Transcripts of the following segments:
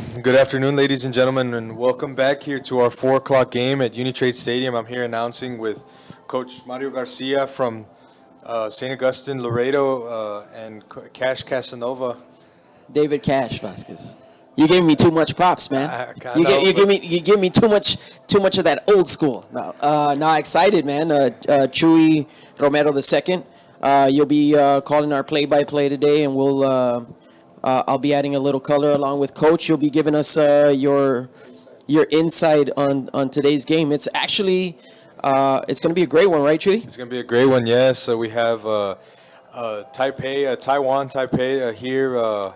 Good afternoon, ladies and gentlemen, and welcome back here to our 4 o'clock game at Uni-Trade Stadium. I'm here announcing with Coach Mario Garcia from St. Augustine, Laredo, and Cash Casanova. David Cash Vasquez. You gave me too much props, man. You give me too much of that old school. Now excited, man. Chuy Romero II. You'll be calling our play-by-play today, and I'll be adding a little color along with Coach. You'll be giving us your insight on today's game. It's actually it's going to be a great one, right, Chuy? It's going to be a great one, yes. So we have Taiwan Taipei here.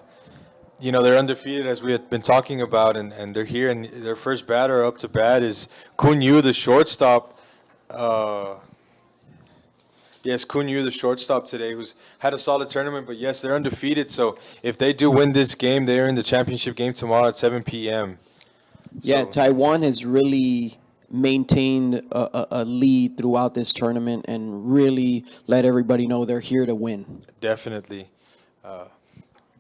They're undefeated, as we had been talking about, and they're here, and their first batter up to bat is Kun Yu, the shortstop. Yes, Kun Yu, the shortstop today, who's had a solid tournament, but yes, they're undefeated. So if they do win this game, they're in the championship game tomorrow at 7 p.m. Yeah, Taiwan has really maintained a lead throughout this tournament and really let everybody know they're here to win. Definitely.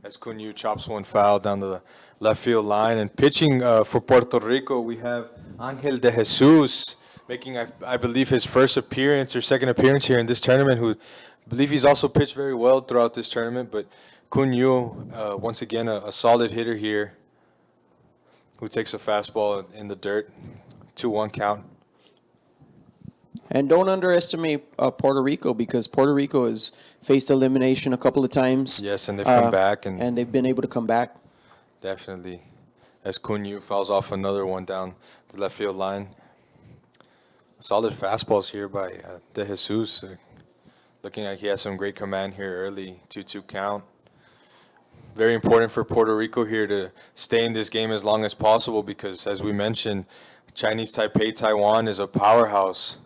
As Kun Yu chops one foul down the left field line. And pitching for Puerto Rico, we have Angel de Jesus, making, I believe, his first appearance or second appearance here in this tournament, who I believe he's also pitched very well throughout this tournament. But Kun Yu, once again, a solid hitter here, who takes a fastball in the dirt, 2-1 count. And don't underestimate Puerto Rico, because Puerto Rico has faced elimination a couple of times. Yes, and they've come back. And they've been able to come back. Definitely. As Kun Yu fouls off another one down the left field line. Solid fastballs here by De Jesus. Looking like he has some great command here early, 2-2 count. Very important for Puerto Rico here to stay in this game as long as possible, because, as we mentioned, Chinese Taipei, Taiwan is a powerhouse.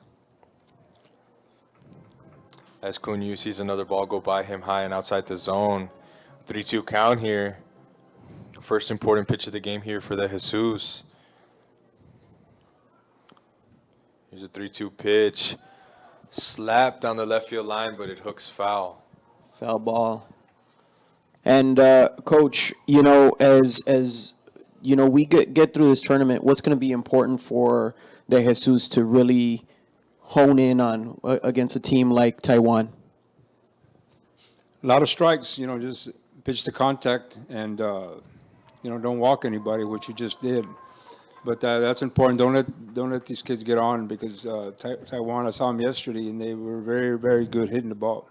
As Kun Yu sees another ball go by him high and outside the zone. 3-2 count here. First important pitch of the game here for the Jesus. Here's a 3-2 pitch. Slap down the left field line, but it hooks foul. Foul ball. And, Coach, as we get through this tournament, what's going to be important for the Jesus to really hone in on against a team like Taiwan? A lot of strikes, just pitch to contact and, don't walk anybody, which you just did. But that's important. Don't let these kids get on, because Taiwan, I saw them yesterday, and they were very, very good hitting the ball.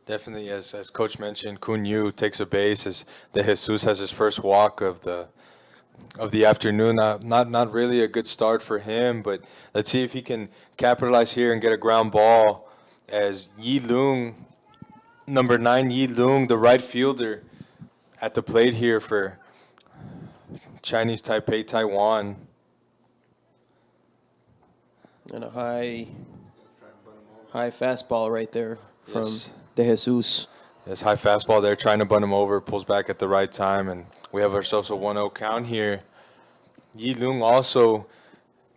Definitely, as Coach mentioned, Kun Yu takes a base as De Jesus has his first walk of the afternoon. Not really a good start for him, but let's see if he can capitalize here and get a ground ball, as Yi Lung, number 9 Yi Lung, the right fielder, at the plate here for Chinese Taipei, Taiwan. And a high fastball right there from De Jesus. Yes, high fastball there, trying to bunt him over, pulls back at the right time, and we have ourselves a 1-0 count here. Yi Lung also,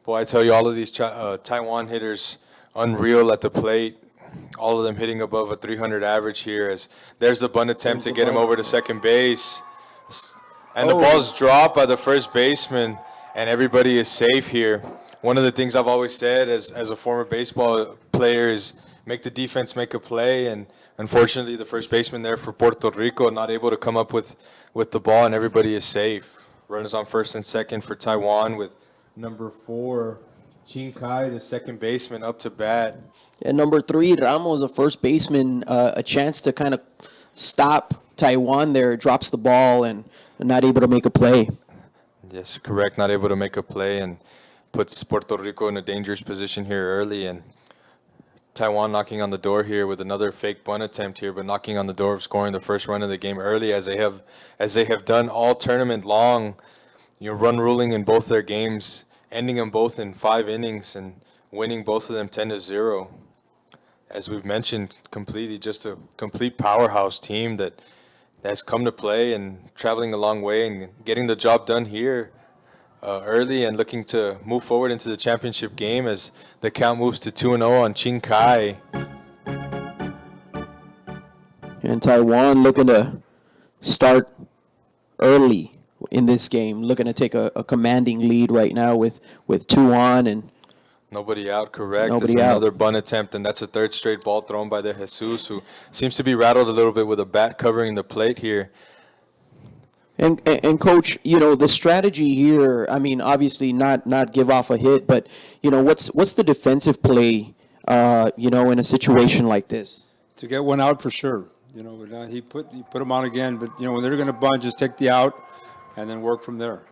boy, I tell you, all of these Taiwan hitters, unreal at the plate. All of them hitting above a 300 average here, as there's the bunt attempt to get him over to second base. And the ball's dropped by the first baseman, and everybody is safe here. One of the things I've always said as a former baseball player is make the defense make a play, and unfortunately the first baseman there for Puerto Rico not able to come up with the ball, and everybody is safe. Runners on first and second for Taiwan with number 4, Chin Kai, the second baseman, up to bat. And number 3, Ramos, the first baseman, a chance to kind of stop Taiwan there, drops the ball and not able to make a play. Yes, correct, not able to make a play, and puts Puerto Rico in a dangerous position here early. And Taiwan knocking on the door here with another fake bunt attempt here, but knocking on the door of scoring the first run of the game early, as they have done all tournament long. Run ruling in both their games, ending them both in 5 innings and winning both of them 10-0. As we've mentioned, just a complete powerhouse team that has come to play and traveling a long way and getting the job done here early and looking to move forward into the championship game as the count moves to 2-0 on Chin Kai. And Taiwan looking to start early in this game, looking to take a commanding lead right now with 2 on and Nobody out, correct. Nobody It's out. another bunt attempt, and that's a third straight ball thrown by the Jesus, who seems to be rattled a little bit with a bat covering the plate here. And coach, the strategy here. I mean, obviously not give off a hit, but what's the defensive play? In a situation like this. To get one out for sure. But he put him on again. But when they're going to bunt, just take the out, and then work from there.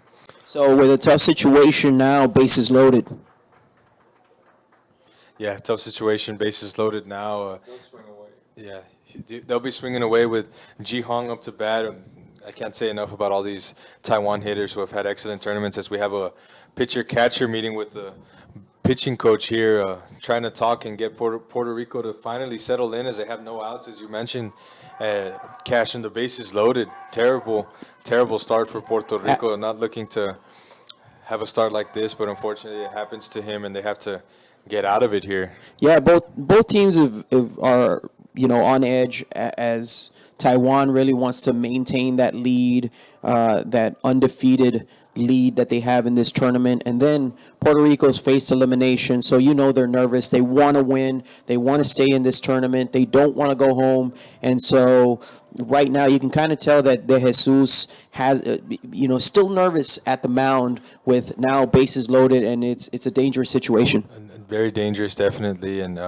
So with a tough situation now, bases loaded. Yeah, tough situation, bases loaded now. They'll swing away. Yeah, they'll be swinging away with Ji Hong up to bat. I can't say enough about all these Taiwan hitters who have had excellent tournaments, as we have a pitcher-catcher meeting with the pitching coach here, trying to talk and get Puerto Rico to finally settle in, as they have no outs, as you mentioned. Cash and the bases loaded. Terrible start for Puerto Rico. Not looking to have a start like this, but unfortunately it happens to him, and they have to get out of it here. Yeah, both teams are on edge, as Taiwan really wants to maintain that lead, that undefeated lead that they have in this tournament. And then Puerto Rico's faced elimination, so they're nervous. They want to win. They want to stay in this tournament. They don't want to go home. And so right now you can kind of tell that the Jesus has, still nervous at the mound with now bases loaded, and it's a dangerous situation. Very dangerous, definitely. And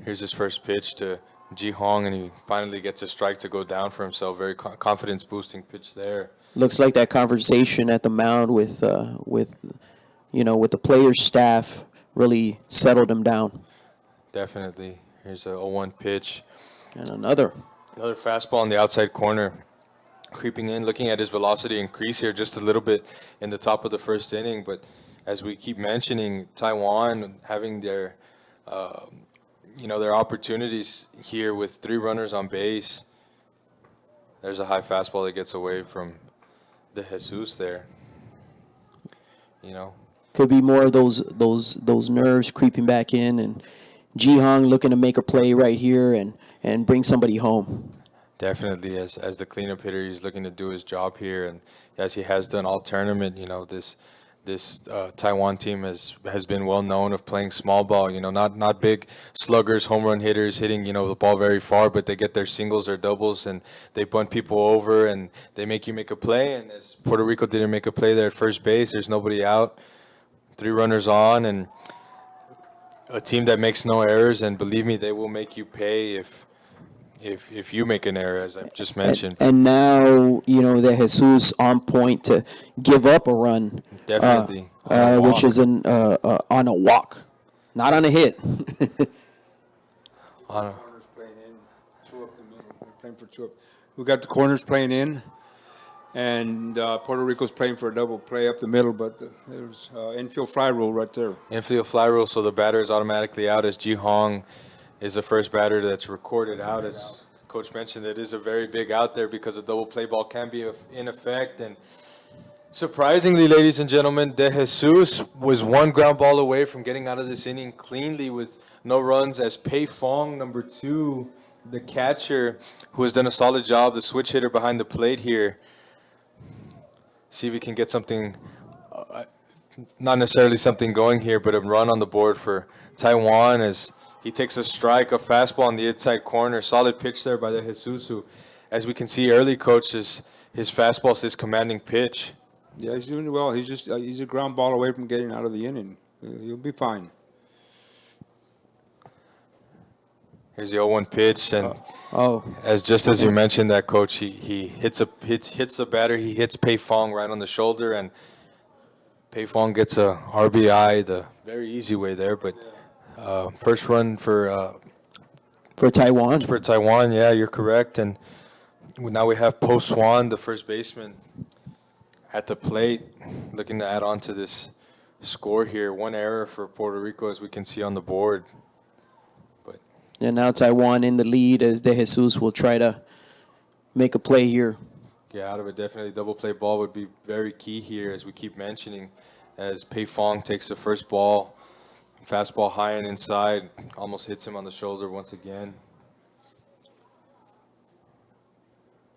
here's his first pitch to Ji Hong, and he finally gets a strike to go down for himself. Very confidence-boosting pitch there. Looks like that conversation at the mound with the players' staff really settled him down. Definitely. Here's a 0-1 pitch. And another fastball on the outside corner, creeping in, looking at his velocity increase here just a little bit in the top of the first inning. But as we keep mentioning, Taiwan having their opportunities here with 3 runners on base. There's a high fastball that gets away from the Jesus there. Could be more of those nerves creeping back in, and Ji Hong looking to make a play right here and bring somebody home. Definitely, as the cleanup hitter, he's looking to do his job here, and as he has done all tournament. This Taiwan team has been well known of playing small ball. Not big sluggers, home run hitters hitting the ball very far, but they get their singles or doubles, and they bunt people over, and they make you make a play. And as Puerto Rico didn't make a play there at first base, there's nobody out, 3 runners on, and a team that makes no errors. And believe me, they will make you pay if you make an error, as I've just mentioned. And now, the Jesus on point to give up a run. Definitely. Which is on a walk, not on a hit. Corners playing in, 2 up the middle. They're playing for 2 up. We got the corners playing in, and Puerto Rico's playing for a double play up the middle, but there's infield fly rule right there. Infield fly rule, so the batter is automatically out, as Ji Hong is the first batter that's recorded out. As Coach mentioned, it is a very big out there because a double play ball can be in effect. And surprisingly, ladies and gentlemen, De Jesus was 1 ground ball away from getting out of this inning cleanly with no runs, as Pei Fong, number 2, the catcher, who has done a solid job, the switch hitter behind the plate here. See if we can get something, not necessarily something going here, but a run on the board for Taiwan, as he takes a strike, a fastball on the inside corner. Solid pitch there by the Jesus, who, as we can see early, Coach, his fastball is his commanding pitch. Yeah, he's doing well. He's a ground ball away from getting out of the inning. He'll be fine. Here's the 0-1 pitch, and as you mentioned, that Coach, he hits the batter. He hits Pei Fong right on the shoulder, and Pei Fong gets a RBI the very easy way there. But first run for Taiwan. For Taiwan, yeah, you're correct. And now we have Po Swan, the first baseman, at the plate, looking to add on to this score here. 1 error for Puerto Rico, as we can see on the board. And now Taiwan in the lead, as De Jesus will try to make a play here. Yeah, out of it, definitely double play ball would be very key here, as we keep mentioning, as Pei Fong takes the first ball. Fastball high and inside, almost hits him on the shoulder once again.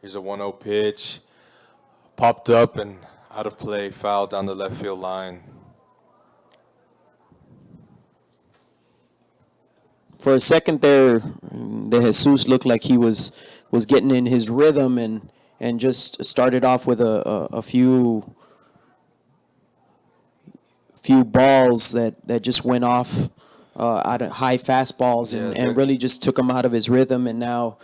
Here's a 1-0 pitch. popped up and out of play, foul down the left field line. For a second there, De Jesus looked like he was getting in his rhythm and just started off with a few balls that just went off out of high fastballs and really just took him out of his rhythm, and now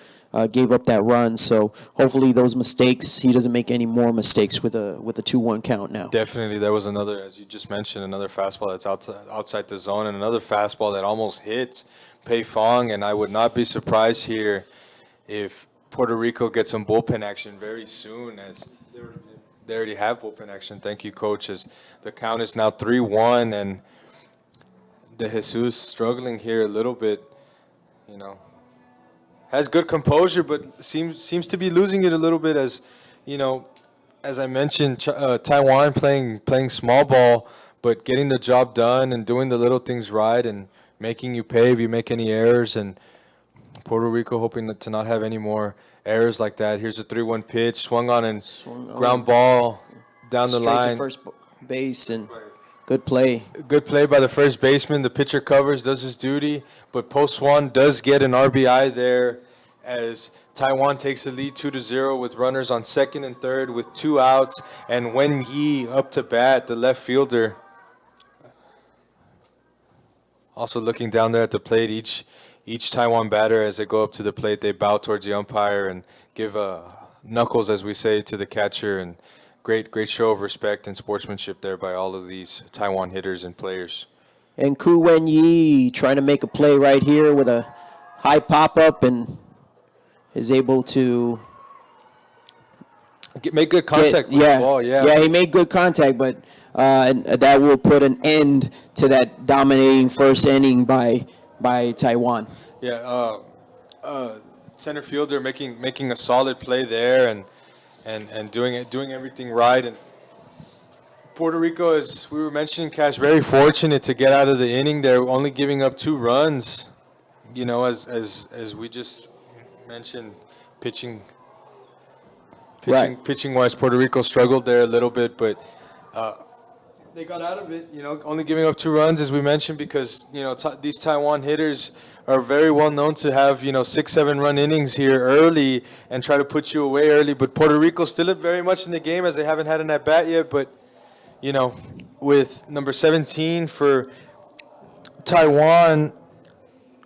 gave up that run. So hopefully those mistakes, he doesn't make any more mistakes with a 2-1 count now. Definitely, there was another, as you just mentioned, another fastball that's outside the zone, and another fastball that almost hits Pei Fong, and I would not be surprised here if Puerto Rico gets some bullpen action very soon, as they already have bullpen action. Thank you, Coach. As the count is now 3-1, and De Jesus struggling here a little bit, has good composure, but seems to be losing it a little bit, as as I mentioned, Taiwan playing small ball, but getting the job done and doing the little things right and making you pay if you make any errors. And Puerto Rico hoping to not have any more errors like that. Here's a 3-1 pitch, swung on and ground ball down the line. Straight to first base, and good play. Good play by the first baseman. The pitcher covers, does his duty, but Post-Swan does get an RBI there as Taiwan takes the lead 2-0 with runners on second and third with 2 outs. And Wen Yi up to bat, the left fielder. Also looking down there at the plate, each Taiwan batter, as they go up to the plate, they bow towards the umpire and give knuckles, as we say, to the catcher. And great show of respect and sportsmanship there by all of these Taiwan hitters and players. And Ku Wen Yi trying to make a play right here with a high pop-up, and is able to make good contact with the ball. Yeah, he made good contact, but that will put an end to that dominating first inning by Taiwan. Yeah, center fielder making a solid play there and doing everything right. And Puerto Rico, as we were mentioning, Cash, very fortunate to get out of the inning. They're only giving up 2 runs. As we just mentioned, pitching wise, Puerto Rico struggled there a little bit, but they got out of it. Only giving up 2 runs, as we mentioned, because these Taiwan hitters are very well known to have 6-7 run innings here early and try to put you away early. But Puerto Rico still very much in the game, as they haven't had an at bat yet. But with number 17 for Taiwan,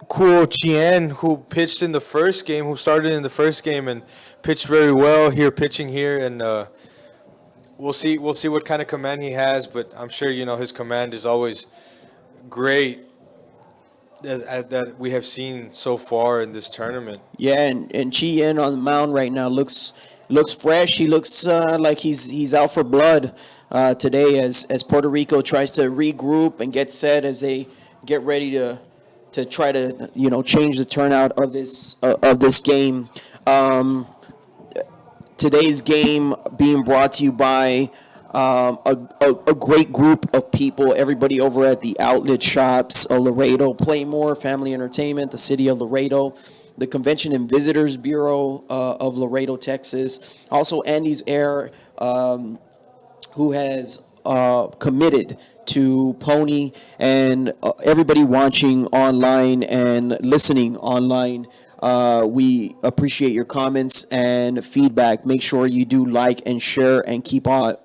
Kuo Chien, who pitched in the first game, who started in the first game and pitched very well here, pitching here, and we'll see what kind of command he has, but I'm sure his command is always great that we have seen so far in this tournament. Yeah, and Chien on the mound right now looks fresh. He looks like he's out for blood today as Puerto Rico tries to regroup and get set as they get ready to try to change the turnout of this game. Today's game being brought to you by a great group of people, everybody over at the outlet shops, Laredo Playmore Family Entertainment, the City of Laredo, the Convention and Visitors Bureau of Laredo, Texas, also Andy's Air, who has committed to Pony, and everybody watching online and listening online. We appreciate your comments and feedback. Make sure you do like and share and keep on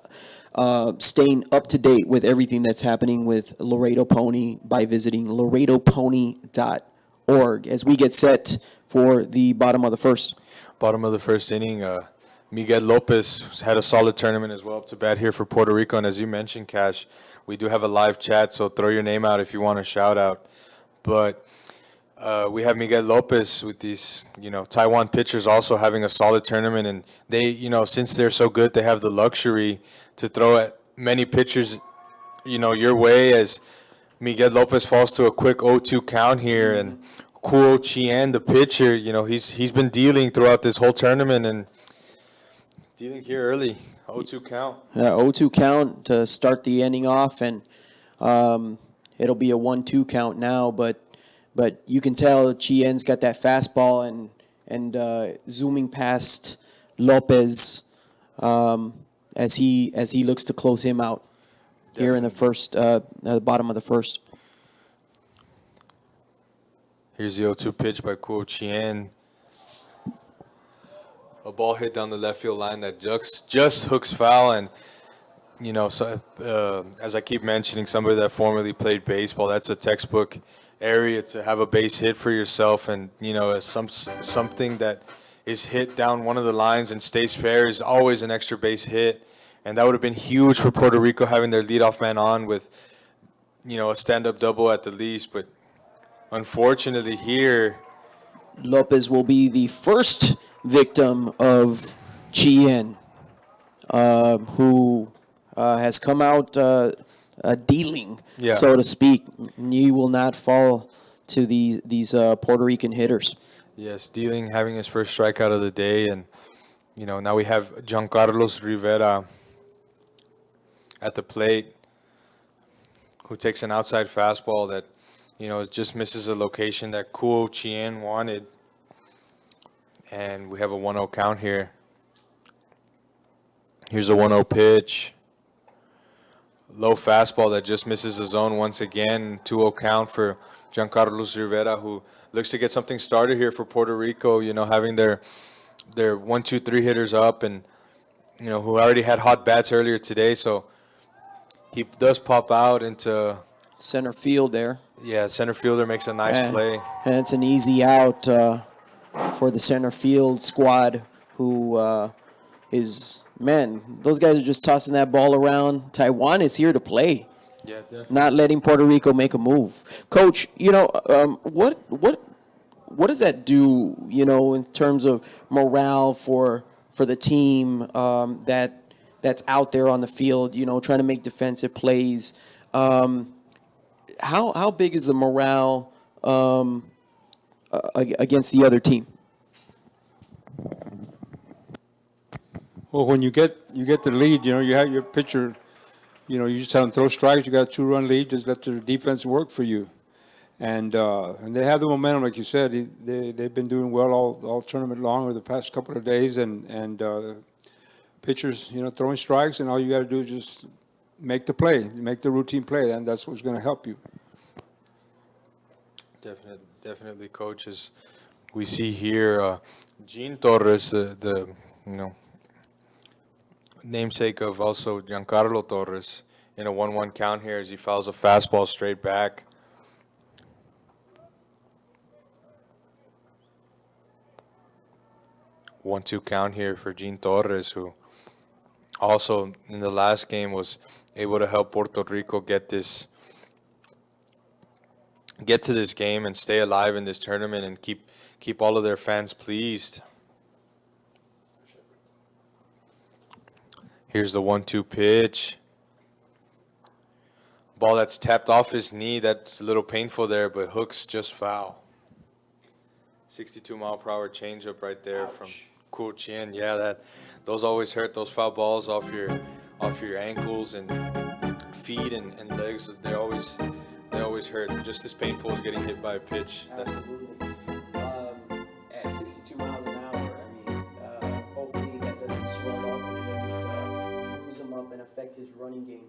staying up to date with everything that's happening with Laredo Pony by visiting laredopony.org as we get set for the bottom of the first. Bottom of the first inning, Miguel Lopez had a solid tournament as well, up to bat here for Puerto Rico. And as you mentioned, Cash, we do have a live chat, so throw your name out if you want a shout out. But we have Miguel Lopez with these, Taiwan pitchers also having a solid tournament. And they, since they're so good, they have the luxury to throw at many pitchers, your way, as Miguel Lopez falls to a quick 0-2 count here. And Kuo Chien, the pitcher, he's been dealing throughout this whole tournament and dealing here early. 0-2 count. 0-2 count to start the inning off, and it'll be a 1-2 count now. But you can tell Chien's got that fastball and zooming past Lopez. as he looks to close him out here in the first, the bottom of the first. Here's the 0-2 pitch by Kuo Chien. A ball hit down the left field line that just hooks foul. And, you know, so, as I keep mentioning, somebody that formerly played baseball, that's a textbook area to have a base hit for yourself. And, you know, as something that is hit down one of the lines and stays fair is always an extra base hit. And that would have been huge for Puerto Rico having their leadoff man on with, you know, a stand-up double at the least. But unfortunately here, Lopez will be the first victim of Chien, who has come out dealing, so to speak. He will not fall to these Puerto Rican hitters. yes, dealing, having his first strikeout of the day. And, you know, now we have Giancarlos Rivera at the plate, who takes an outside fastball that, you know, just misses a location that Kuo Chien wanted. And we have a 1-0 count here. Here's a 1-0 pitch. Low fastball that just misses the zone once again. 2-0 count for Giancarlos Rivera, who looks to get something started here for Puerto Rico, you know, having their 1-2-3 hitters up, and, you know, who already had hot bats earlier today. So he does pop out into Center field there. Yeah, center fielder makes a nice play. And it's an easy out for the center field squad, who is, man, those guys are just tossing that ball around. Taiwan is here to play. Yeah, definitely. Not letting Puerto Rico make a move. Coach, you know, what does that do, you know, in terms of morale for the team that's out there on the field, you know, trying to make defensive plays? How big is the morale against the other team? Well, when you get the lead, you know, you have your pitcher, you know, you just tell them throw strikes. You got a 2-run lead, just let the defense work for you, and they have the momentum, like you said. They've been doing well all tournament long over the past couple of days, and pitchers, you know, throwing strikes, and all you got to do is just make the play, make the routine play, and that's what's going to help you. Definitely, Coach. As we see here, Gene Torres, the you know, namesake of also Giancarlo Torres, in a 1-1 count here as he fouls a fastball straight back. One-two count here for Gene Torres, who also in the last game was able to help Puerto Rico get to this game and stay alive in this tournament and keep all of their fans pleased. Here's the 1-2 pitch. Ball that's tapped off his knee. That's a little painful there, but hooks just foul. 62-mile-per-hour changeup right there. Ouch. From Kuo Chien. Yeah, those always hurt. Those foul balls off your ankles and feet and legs. They always hurt. Just as painful as getting hit by a pitch. Absolutely. At 62 miles an hour, I mean, hopefully that doesn't swell up and it doesn't lose him up and affect his running game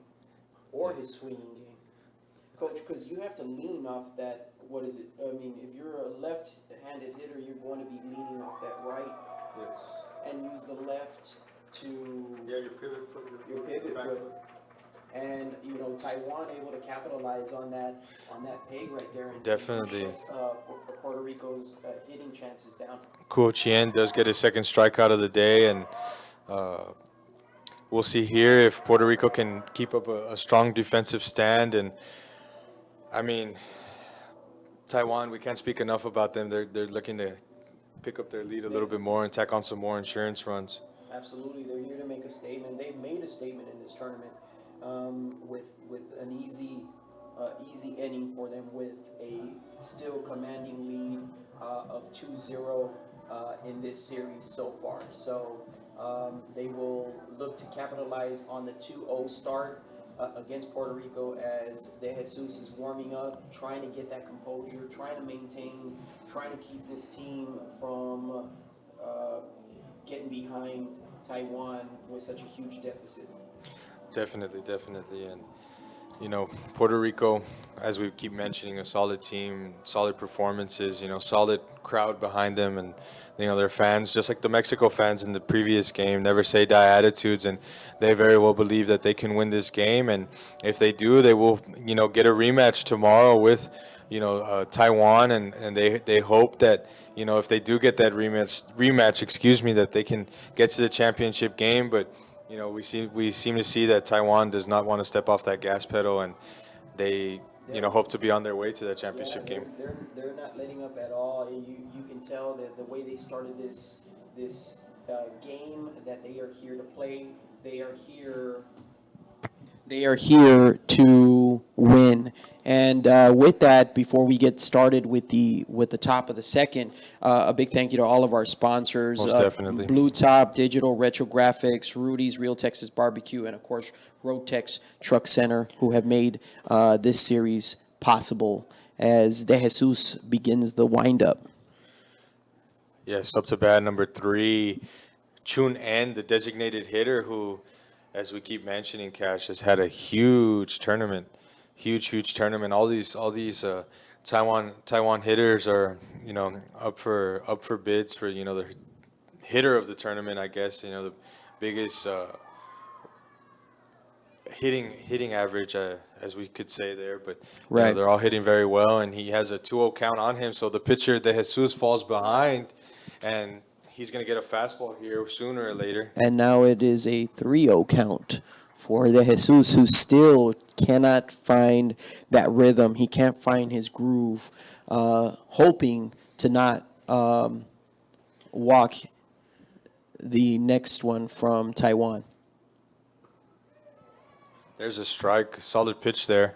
or his swinging game. Coach, because you have to lean off that, what is it? I mean, if you're a left-handed hitter, you're going to be leaning off that right. Yes. And use the left to... Yeah, your pivot foot. Your pivot foot. And, you know, Taiwan able to capitalize on that peg right there. And definitely. Puerto Rico's hitting chances down. Kuo Chien does get his second strikeout of the day, and we'll see here if Puerto Rico can keep up a strong defensive stand. And, I mean, Taiwan, we can't speak enough about them. They're looking to pick up their lead a little bit more and tack on some more insurance runs. Absolutely. They're here to make a statement. They've made a statement in this tournament. With an easy inning for them, with a still commanding lead of 2-0 in this series so far. So they will look to capitalize on the 2-0 start against Puerto Rico as De Jesus is warming up, trying to get that composure, trying to maintain, trying to keep this team from getting behind Taiwan with such a huge deficit. Definitely, definitely. And, Puerto Rico, as we keep mentioning, a solid team, solid performances, solid crowd behind them. And, their fans, just like the Mexico fans in the previous game, never say die attitudes. And they very well believe that they can win this game. And if they do, they will, get a rematch tomorrow with, Taiwan. And they hope that, if they do get that rematch, excuse me, that they can get to the championship game. But, we seem to see that Taiwan does not want to step off that gas pedal, and they, hope to be on their way to that championship game. They're not letting up at all. You can tell that the way they started this game, that they are here to play. They are here to win. And with that, before we get started with the top of the second, a big thank you to all of our sponsors. Most definitely. Blue Top, Digital Retro Graphics, Rudy's Real Texas Barbecue, and of course, Rotex Truck Center, who have made this series possible as De Jesus begins the wind-up. Yes, up to bat number 3, Chun En, the designated hitter, who, as we keep mentioning, Cash, has had a huge tournament. Huge tournament. All these Taiwan hitters are, up for bids for, the hitter of the tournament, I guess, the biggest hitting average, as we could say there. But Right. they're all hitting very well, and he has a 2-0 count on him. So the pitcher, De Jesus, falls behind, and he's going to get a fastball here sooner or later. And now it is a 3-0 count for De Jesus, who still cannot find that rhythm. He can't find his groove, hoping to not walk the next one from Taiwan. There's a strike, solid pitch there.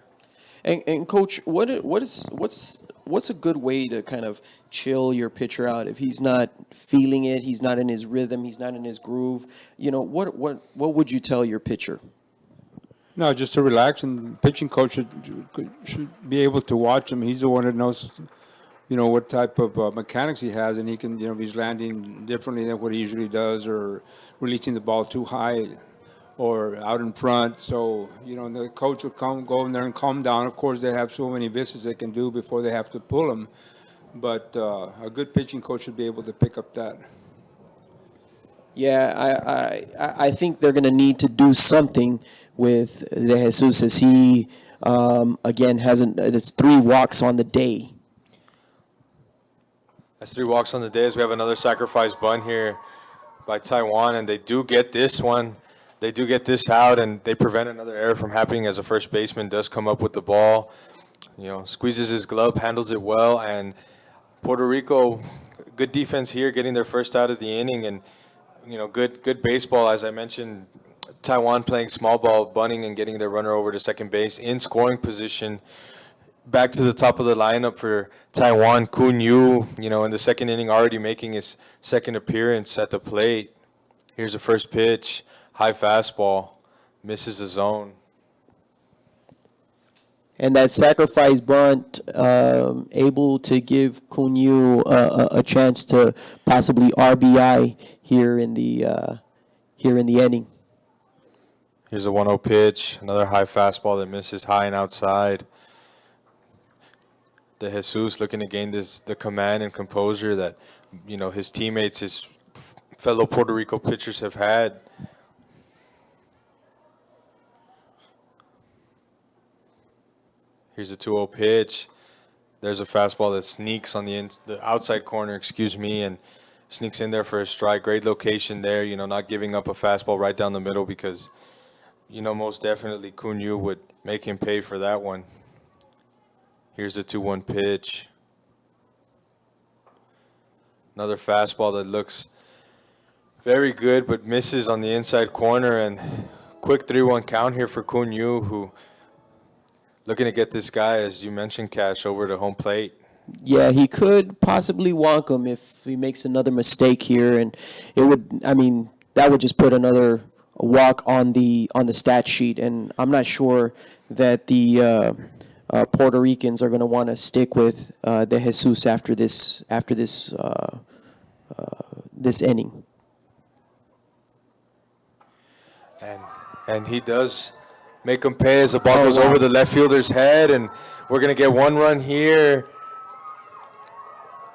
And coach, what's a good way to kind of chill your pitcher out if he's not feeling it, he's not in his rhythm, he's not in his groove? What would you tell your pitcher? No, just to relax, and the pitching coach should be able to watch him. He's the one that knows, what type of mechanics he has, and he can, if he's landing differently than what he usually does, or releasing the ball too high, or out in front. So, the coach will go in there and calm down. Of course, they have so many visits they can do before they have to pull him. But a good pitching coach should be able to pick up that. Yeah, I think they're going to need to do something with De Jesus, as he, again, it's 3 walks on the day. That's 3 walks on the day, as we have another sacrifice bunt here by Taiwan, and they do get this one. They do get this out, and they prevent another error from happening as a first baseman does come up with the ball. Squeezes his glove, handles it well, and Puerto Rico, good defense here, getting their first out of the inning, and good baseball, as I mentioned. Taiwan playing small ball, bunting, and getting their runner over to second base in scoring position. Back to the top of the lineup for Taiwan, Kun Yu, in the second inning, already making his second appearance at the plate. Here's the first pitch, high fastball, misses the zone. And that sacrifice bunt, able to give Kun Yu a chance to possibly RBI here in the inning. Here's a 1-0 pitch, another high fastball that misses high and outside. De Jesus looking to gain the command and composure that his teammates, his fellow Puerto Rico pitchers have had. Here's a 2-0 pitch. There's a fastball that sneaks on the outside corner, and sneaks in there for a strike. Great location there, not giving up a fastball right down the middle, because, most definitely Kun Yu would make him pay for that one. Here's a 2-1 pitch. Another fastball that looks very good but misses on the inside corner, and quick 3-1 count here for Kun Yu, who looking to get this guy, as you mentioned, Cash, over to home plate. Yeah, he could possibly walk him if he makes another mistake here, and that would just put another walk on the stat sheet, and I'm not sure that the Puerto Ricans are going to want to stick with De Jesus after this inning. And he does make him pay as the ball goes over the left fielder's head, and we're going to get one run here.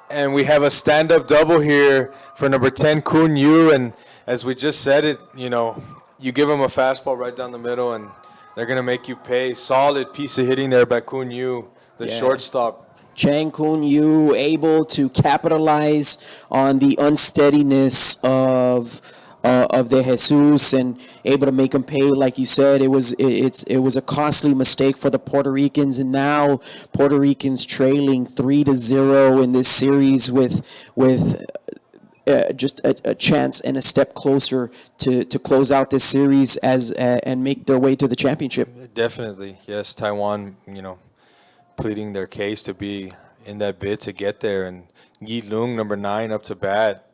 And we have a stand-up double here for number 10, Kun Yu. And as we just said it, you give him a fastball right down the middle, and they're going to make you pay. Solid piece of hitting there by Kun Yu, the shortstop. Chang Kun Yu able to capitalize on the unsteadiness of De Jesus and able to make them pay. Like you said, it was a costly mistake for the Puerto Ricans, and now Puerto Ricans trailing 3-0 in this series with just a chance and a step closer to close out this series and make their way to the championship. Definitely, yes. Taiwan, pleading their case to be in that bid to get there, and Yi Lung, number 9, up to bat.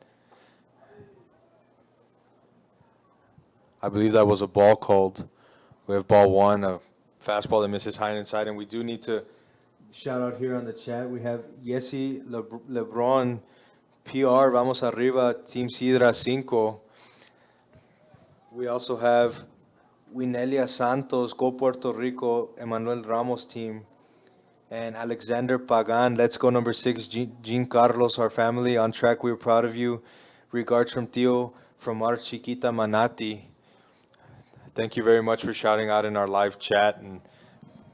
I believe that was a ball called. We have ball 1, a fastball that misses high and inside, and we do need to shout out here on the chat. We have Yesi Lebron, PR, Vamos Arriba, Team Sidra 5. We also have Winelia Santos, Go Puerto Rico, Emmanuel Ramos team, and Alexander Pagan, Let's Go number 6, Jean Carlos, our family, on track, we're proud of you. Regards from Tio, from Mar Chiquita Manati. Thank you very much for shouting out in our live chat, and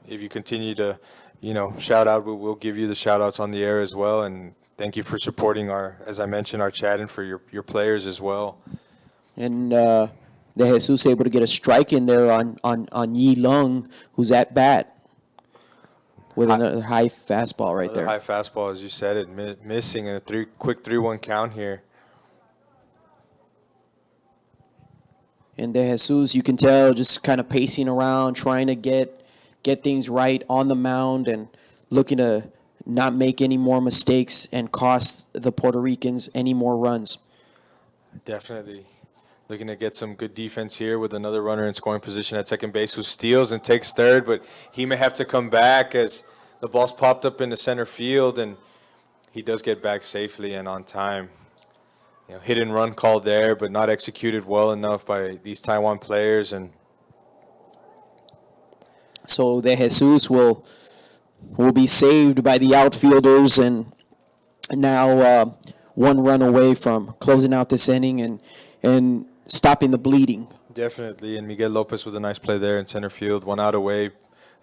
if you continue to, shout out, we'll give you the shout outs on the air as well, and thank you for supporting as I mentioned, our chat and for your players as well. And De Jesus able to get a strike in there on Yi Lung, who's at bat with another high fastball right there. High fastball, as you said it, missing in a quick 3-1 count here. And De Jesus, you can tell, just kind of pacing around, trying to get things right on the mound and looking to not make any more mistakes and cost the Puerto Ricans any more runs. Definitely. Looking to get some good defense here with another runner in scoring position at second base who steals and takes third, but he may have to come back as the ball's popped up into center field, and he does get back safely and on time. Hit and run called there, but not executed well enough by these Taiwan players. And so De Jesus will be saved by the outfielders, and now one run away from closing out this inning and stopping the bleeding. Definitely, and Miguel Lopez with a nice play there in center field. 1 out away,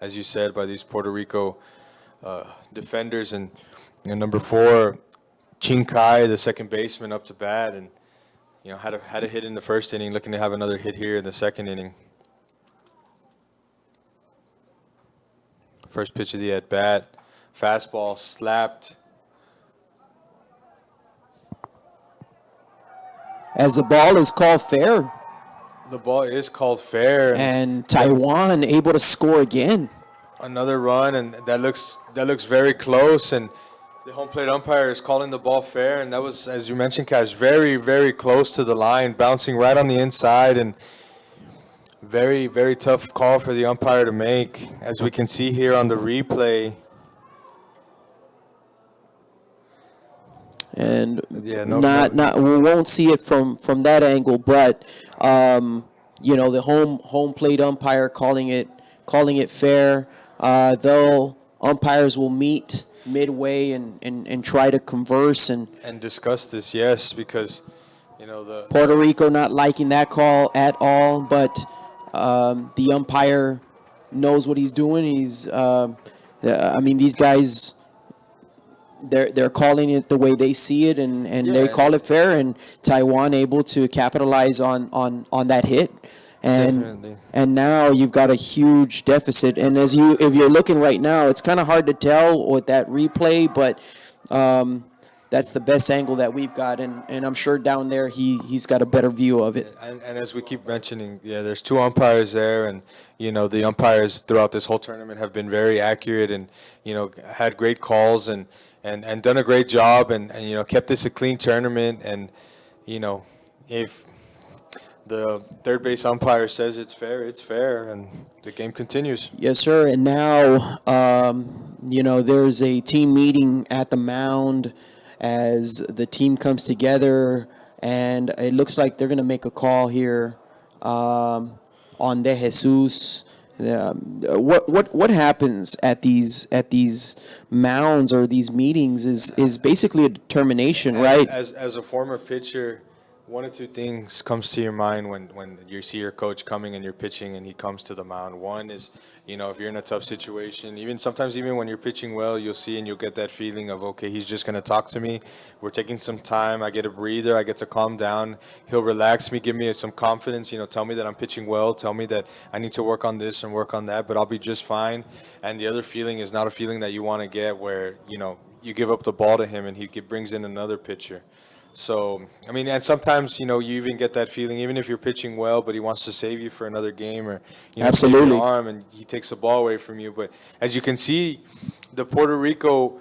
as you said, by these Puerto Rico defenders. And number 4, Ching Kai, the second baseman, up to bat, and had a hit in the first inning, looking to have another hit here in the second inning. First pitch of the at bat, fastball slapped. As the ball is called fair. The ball is called fair, and Taiwan able to score again. Another run, and that looks very close, and the home plate umpire is calling the ball fair, and that was, as you mentioned, Cash, very, very close to the line, bouncing right on the inside, and very, very tough call for the umpire to make, as we can see here on the replay. And we won't see it from that angle, but the home plate umpire calling it fair. Umpires will meet midway and try to converse and discuss this, yes, because the Puerto Rico not liking that call at all, but the umpire knows what he's doing. These guys, they're calling it the way they see it, and they call it fair, and Taiwan able to capitalize on that hit. Definitely. And now you've got a huge deficit. And if you're looking right now, it's kind of hard to tell with that replay, but that's the best angle that we've got. And I'm sure down there he's got a better view of it. And as we keep mentioning, there's 2 umpires there, and the umpires throughout this whole tournament have been very accurate and had great calls and done a great job and kept this a clean tournament. And if the third base umpire says it's fair, and the game continues. Yes, sir. And now, there's a team meeting at the mound as the team comes together, and it looks like they're going to make a call here on De Jesus. What happens at these mounds or these meetings is basically a determination, right? As a former pitcher, one or two things comes to your mind when you see your coach coming and you're pitching and he comes to the mound. One is, if you're in a tough situation, even when you're pitching well, you'll see and you'll get that feeling of, okay, he's just going to talk to me. We're taking some time. I get a breather. I get to calm down. He'll relax me, give me some confidence, tell me that I'm pitching well, tell me that I need to work on this and work on that, but I'll be just fine. And the other feeling is not a feeling that you want to get where, you give up the ball to him and brings in another pitcher. So, and sometimes, you even get that feeling, even if you're pitching well, but he wants to save you for another game or, save Absolutely. your arm and he takes the ball away from you. But as you can see, the Puerto Rico,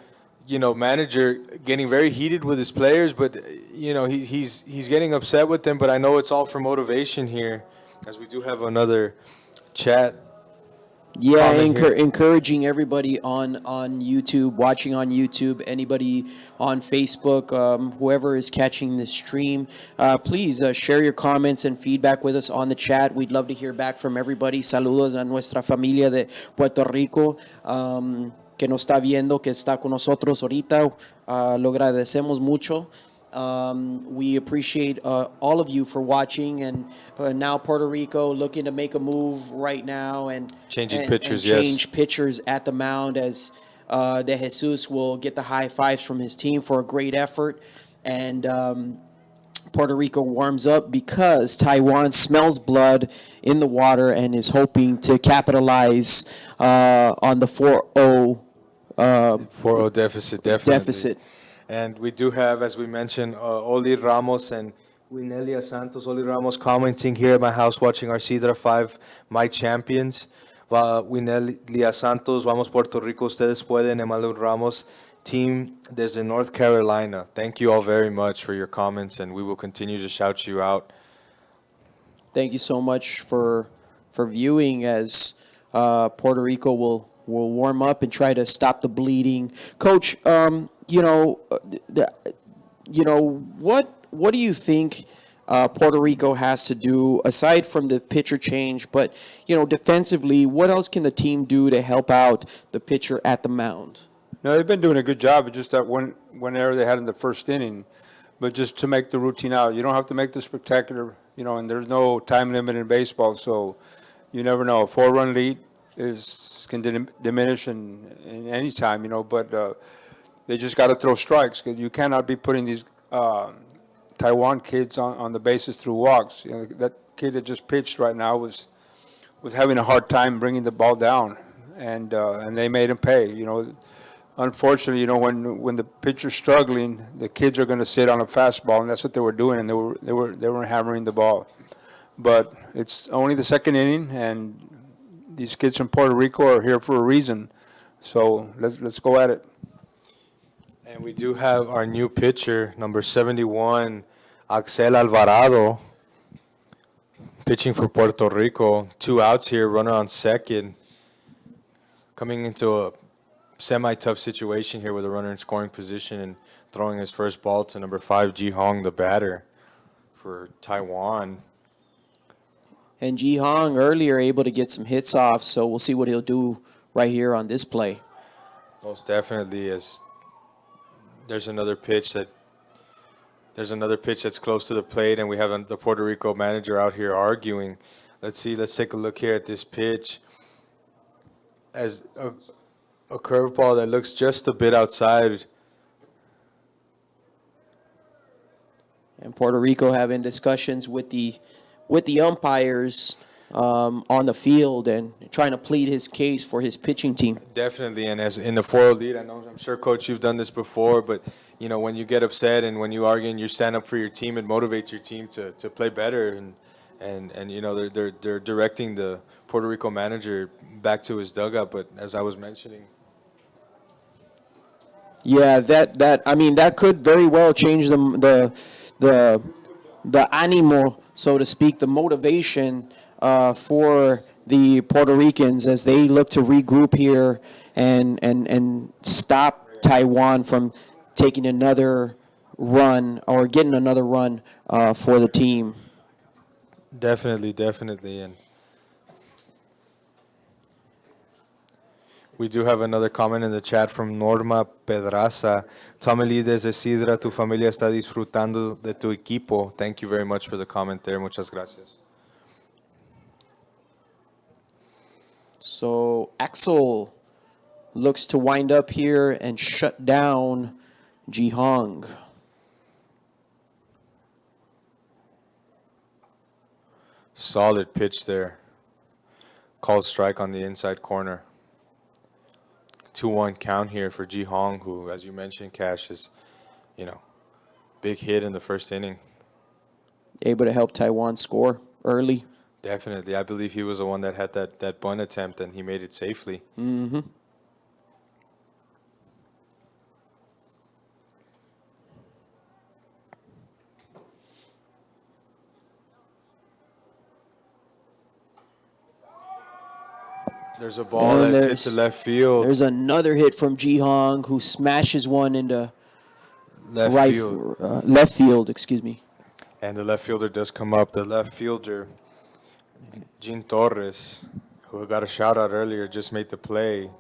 manager getting very heated with his players, but, he's getting upset with them. But I know it's all for motivation here, as we do have another chat. Yeah, encouraging everybody on YouTube, watching on YouTube, anybody on Facebook, whoever is catching this stream, please share your comments and feedback with us on the chat. We'd love to hear back from everybody. Saludos a nuestra familia de Puerto Rico que nos está viendo, que está con nosotros ahorita. Lo agradecemos mucho. We appreciate all of you for watching, and now Puerto Rico looking to make a move right now and change pitchers at the mound as De Jesus will get the high fives from his team for a great effort, and Puerto Rico warms up because Taiwan smells blood in the water and is hoping to capitalize on the 4-0 4-0 deficit, definitely. deficit. And we do have, as we mentioned, Oli Ramos and Winelia Santos. Oli Ramos commenting here at my house watching our Sidra 5, my champions. Winelia Santos, vamos Puerto Rico, ustedes pueden. Emanuel Ramos, team desde North Carolina. Thank you all very much for your comments, and we will continue to shout you out. Thank you so much for viewing as Puerto Rico will warm up and try to stop the bleeding. Coach, what do you think Puerto Rico has to do aside from the pitcher change? But defensively, what else can the team do to help out the pitcher at the mound? No, they've been doing a good job. It's just that one error they had in the first inning, but just to make the routine out. You don't have to make the spectacular, and there's no time limit in baseball, so you never know. A 4-run lead can diminish in any time, but they just got to throw strikes because you cannot be putting these Taiwan kids on the bases through walks. That kid that just pitched right now was having a hard time bringing the ball down, and they made him pay. Unfortunately, when the pitcher's struggling, the kids are going to sit on a fastball, and that's what they were doing, and they were hammering the ball. But it's only the second inning, and these kids from Puerto Rico are here for a reason. So let's go at it. And we do have our new pitcher, number 71, Axel Alvarado, pitching for Puerto Rico. 2 outs here, runner on second. Coming into a semi-tough situation here with a runner in scoring position and throwing his first ball to number 5, Ji Hong, the batter for Taiwan. And Ji Hong earlier able to get some hits off, so we'll see what he'll do right here on this play. Most definitely, as there's another pitch that's close to the plate, and we have the Puerto Rico manager out here arguing. Let's take a look here at this pitch. As a curveball that looks just a bit outside. And Puerto Rico having discussions with the umpires on the field and trying to plead his case for his pitching team. Definitely, and as in the 4-0 lead, I'm sure, Coach, you've done this before, but when you get upset and when you argue and you stand up for your team, it motivates your team to play better, and they're directing the Puerto Rico manager back to his dugout. But as I was mentioning, yeah, that could very well change the ánimo, so to speak, the motivation for the Puerto Ricans as they look to regroup here and stop Taiwan from taking another run or getting another run for the team. Definitely. And we do have another comment in the chat from Norma Pedraza. Tomeli desde Sidra, tu familia está disfrutando de tu equipo. Thank you very much for the comment there. Muchas gracias. So Axel looks to wind up here and shut down Ji Hong. Solid pitch there. Called strike on the inside corner. 2-1 count here for Ji Hong, who, as you mentioned, Cash, is, big hit in the first inning. Able to help Taiwan score early. Definitely. I believe he was the one that had that bunt attempt, and he made it safely. Mm-hmm. There's a ball that's hit to left field. There's another hit from Ji Hong, who smashes one into left field. Excuse me. And the left fielder does come up. The left fielder, Jean Torres, who got a shout out earlier, just made the play.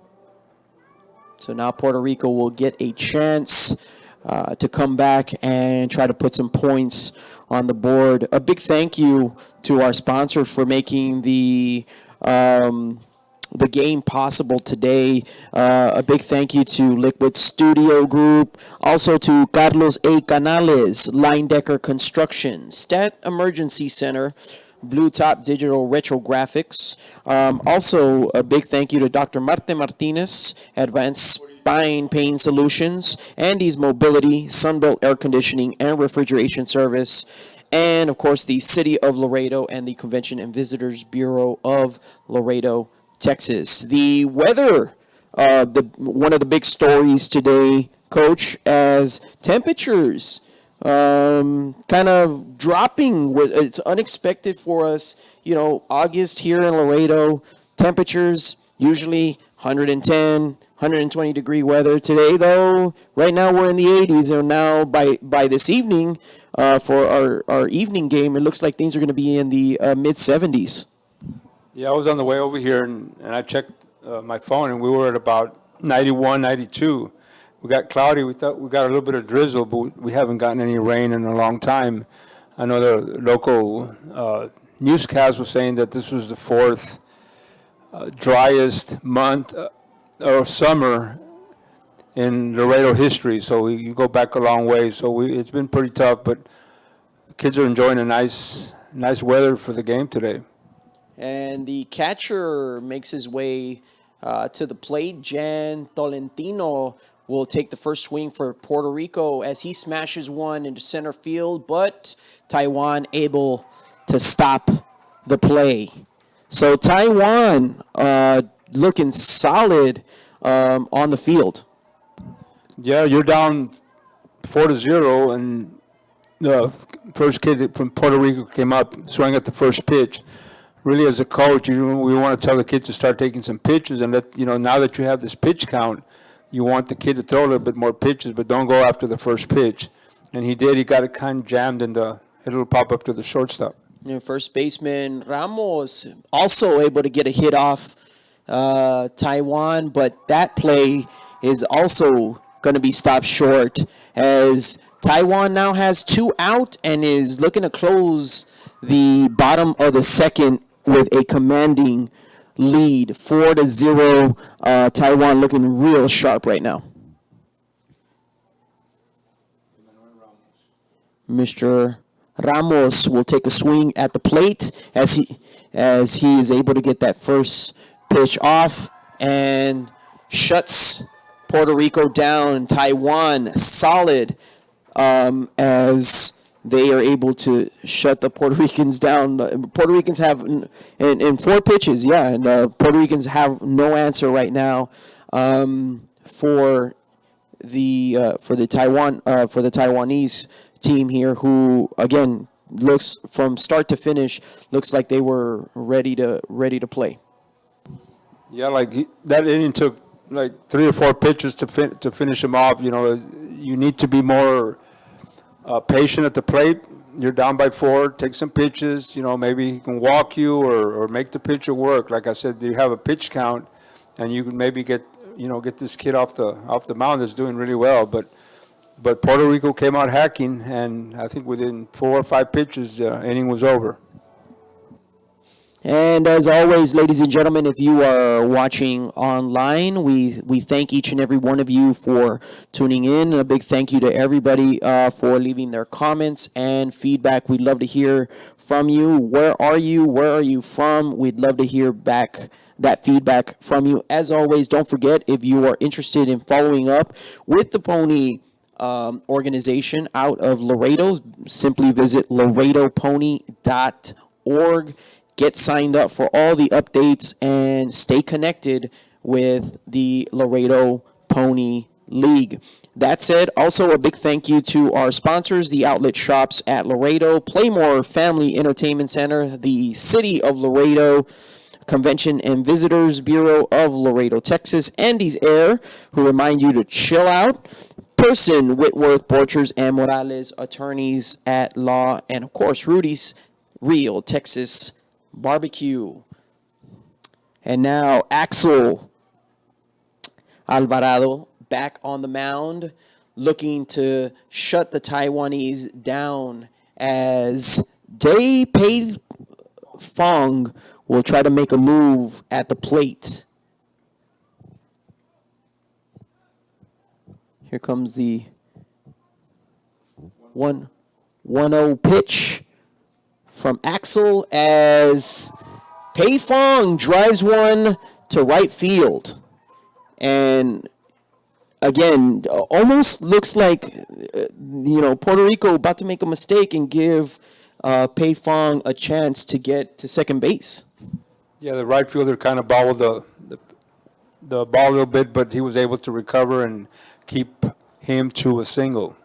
So now Puerto Rico will get a chance to come back and try to put some points on the board. A big thank you to our sponsors for making the game possible today. A big thank you to Liquid Studio Group, also to Carlos A. Canales, Line Decker Construction, Stat Emergency Center, Blue Top Digital Retro Graphics. Also, a big thank you to Dr. Marte Martinez, Advanced Spine Pain Solutions, Andy's Mobility, Sunbelt Air Conditioning and Refrigeration Service, and, of course, the City of Laredo and the Convention and Visitors Bureau of Laredo, Texas. The weather, one of the big stories today, Coach, as temperatures kind of dropping. It's unexpected for us. August here in Laredo, temperatures usually 110, 120 degree weather. Today, though, right now we're in the 80s, and now by this evening, for our evening game, it looks like things are going to be in the mid 70s. Yeah, I was on the way over here, and I checked my phone, and we were at about 91, 92. We got cloudy. We thought we got a little bit of drizzle, but we haven't gotten any rain in a long time. I know the local newscast was saying that this was the fourth driest month or summer in Laredo history. So you go back a long way. So it's been pretty tough, but the kids are enjoying a nice weather for the game today. And the catcher makes his way to the plate. Jan Tolentino will take the first swing for Puerto Rico as he smashes one into center field, but Taiwan able to stop the play. So Taiwan looking solid on the field. Yeah, you're down 4-0, and the first kid from Puerto Rico came up, swung at the first pitch. Really, as a coach, we want to tell the kids to start taking some pitches, and that now that you have this pitch count, you want the kid to throw a little bit more pitches, but don't go after the first pitch. And he did. He got it kind of jammed, and it'll pop up to the shortstop. First baseman Ramos also able to get a hit off Taiwan, but that play is also going to be stopped short as Taiwan now has 2 out and is looking to close the bottom of the second with a commanding lead, 4-0. Taiwan looking real sharp right now. Mr. Ramos will take a swing at the plate as he is able to get that first pitch off and shuts Puerto Rico down. Taiwan solid as they are able to shut the Puerto Ricans down. Puerto Ricans have in 4 pitches, and Puerto Ricans have no answer right now for the Taiwanese team here, who again looks from start to finish looks like they were ready to play. Yeah, that inning took 3 or 4 pitches to finish him off. You need to be more patient at the plate. you're down by 4, take some pitches. Maybe he can walk you or make the pitcher work. Like I said, you have a pitch count, and you can maybe get this kid off the mound that's doing really well. But Puerto Rico came out hacking, and I think within 4 or 5 pitches, the inning was over. And as always, ladies and gentlemen, if you are watching online, we thank each and every one of you for tuning in. And a big thank you to everybody for leaving their comments and feedback. We'd love to hear from you. Where are you? Where are you from? We'd love to hear back that feedback from you. As always, don't forget, if you are interested in following up with the Pony organization out of Laredo, simply visit laredopony.org. Get signed up for all the updates and stay connected with the Laredo Pony League. That said, also a big thank you to our sponsors, the outlet shops at Laredo, Playmore Family Entertainment Center, the City of Laredo, Convention and Visitors Bureau of Laredo, Texas, Andy's Air, who remind you to chill out, Person, Whitworth, Borchers, and Morales, attorneys at law, and of course, Rudy's Real Texas Barbecue. And now Axel Alvarado back on the mound, looking to shut the Taiwanese down as Day Pei Fong will try to make a move at the plate. Here comes the 1-0 pitch from Axel as Pei Fong drives one to right field. And again, almost looks like, Puerto Rico about to make a mistake and give Pei Fong a chance to get to second base. Yeah, the right fielder kind of bobbled the ball a little bit, but he was able to recover and keep him to a single.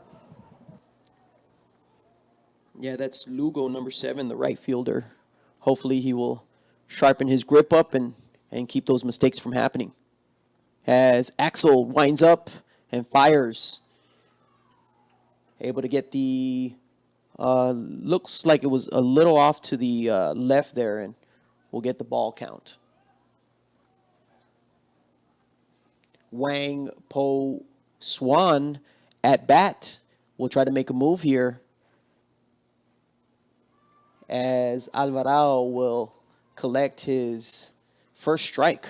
Yeah, that's Lugo, number 7, the right fielder. Hopefully he will sharpen his grip up and keep those mistakes from happening. As Axel winds up and fires. Able to get the, looks like it was a little off to the left there, and we'll get the ball count. Wang Po Swan at bat will try to make a move here, as Alvarado will collect his first strike.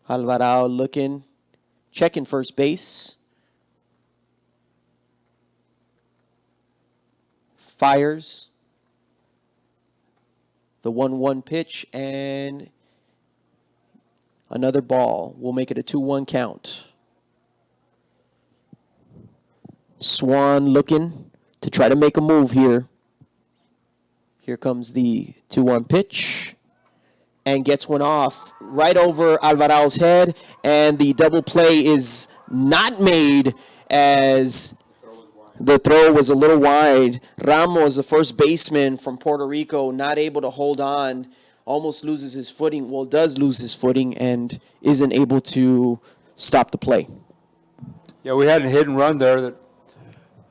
Alvarado looking, checking first base. Fires the 1-1 pitch, and another ball. We'll make it a 2-1 count. Swan looking to try to make a move here. Here comes the 2-1 pitch, and gets one off right over Alvarado's head, and the double play is not made as the throw was a little wide. Ramos, the first baseman from Puerto Rico, not able to hold on, almost loses his footing, does lose his footing, and isn't able to stop the play. Yeah, we had a hit and run there. That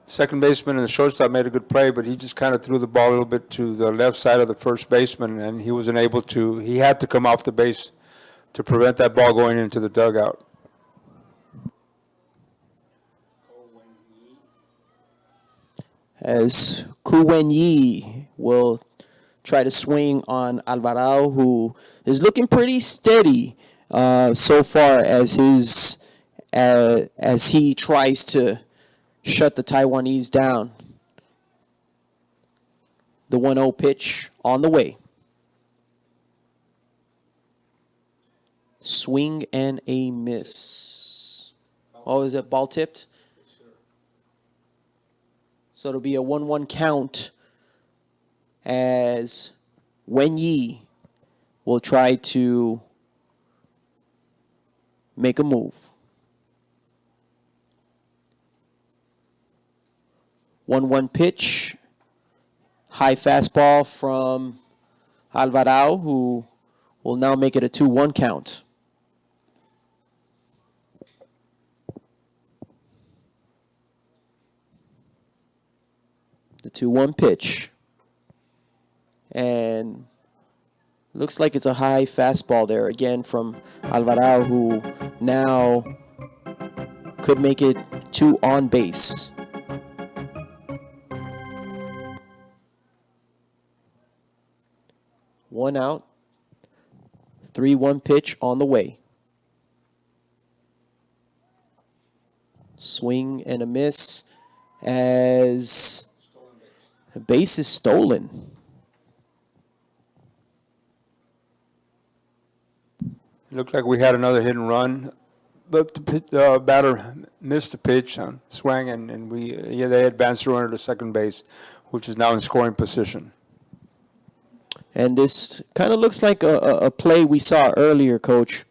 second baseman and the shortstop made a good play, but he just kind of threw the ball a little bit to the left side of the first baseman, and he wasn't able to. He had to come off the base to prevent that ball going into the dugout. As Ku Wen Yi will try to swing on Alvarado, who is looking pretty steady so far as he tries to shut the Taiwanese down. The 1-0 pitch on the way. Swing and a miss. Oh, is it ball tipped? So it'll be a 1-1 count as Wen Yi will try to make a move. 1-1 pitch. High fastball from Alvarado, who will now make it a 2-1 count. The 2-1 pitch. And looks like it's a high fastball there again from Alvarado, who now could make it 2 on base. One out. 3-1 pitch on the way. Swing and a miss as the base is stolen. It looked like we had another hit and run, but the batter missed the pitch on swing, and they advanced the runner to second base, which is now in scoring position. And this kind of looks like a play we saw earlier, Coach,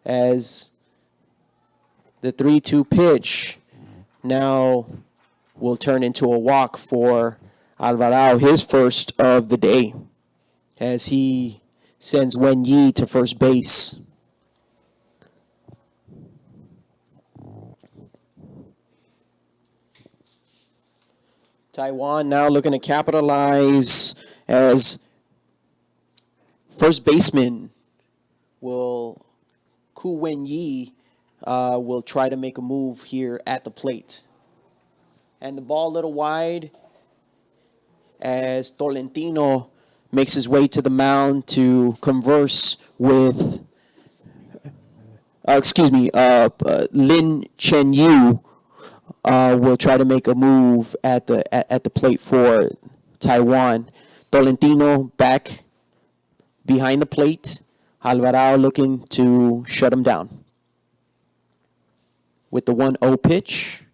as the 3-2 pitch now will turn into a walk for Alvarado, his first of the day, as he sends Wen Yi to first base. Taiwan now looking to capitalize as first baseman Ku Wen Yi will try to make a move here at the plate. And the ball a little wide as Tolentino makes his way to the mound to converse with, Lin Chen Yu will try to make a move at the plate for Taiwan. Tolentino back behind the plate. Alvarado looking to shut him down. With the 1-0 pitch,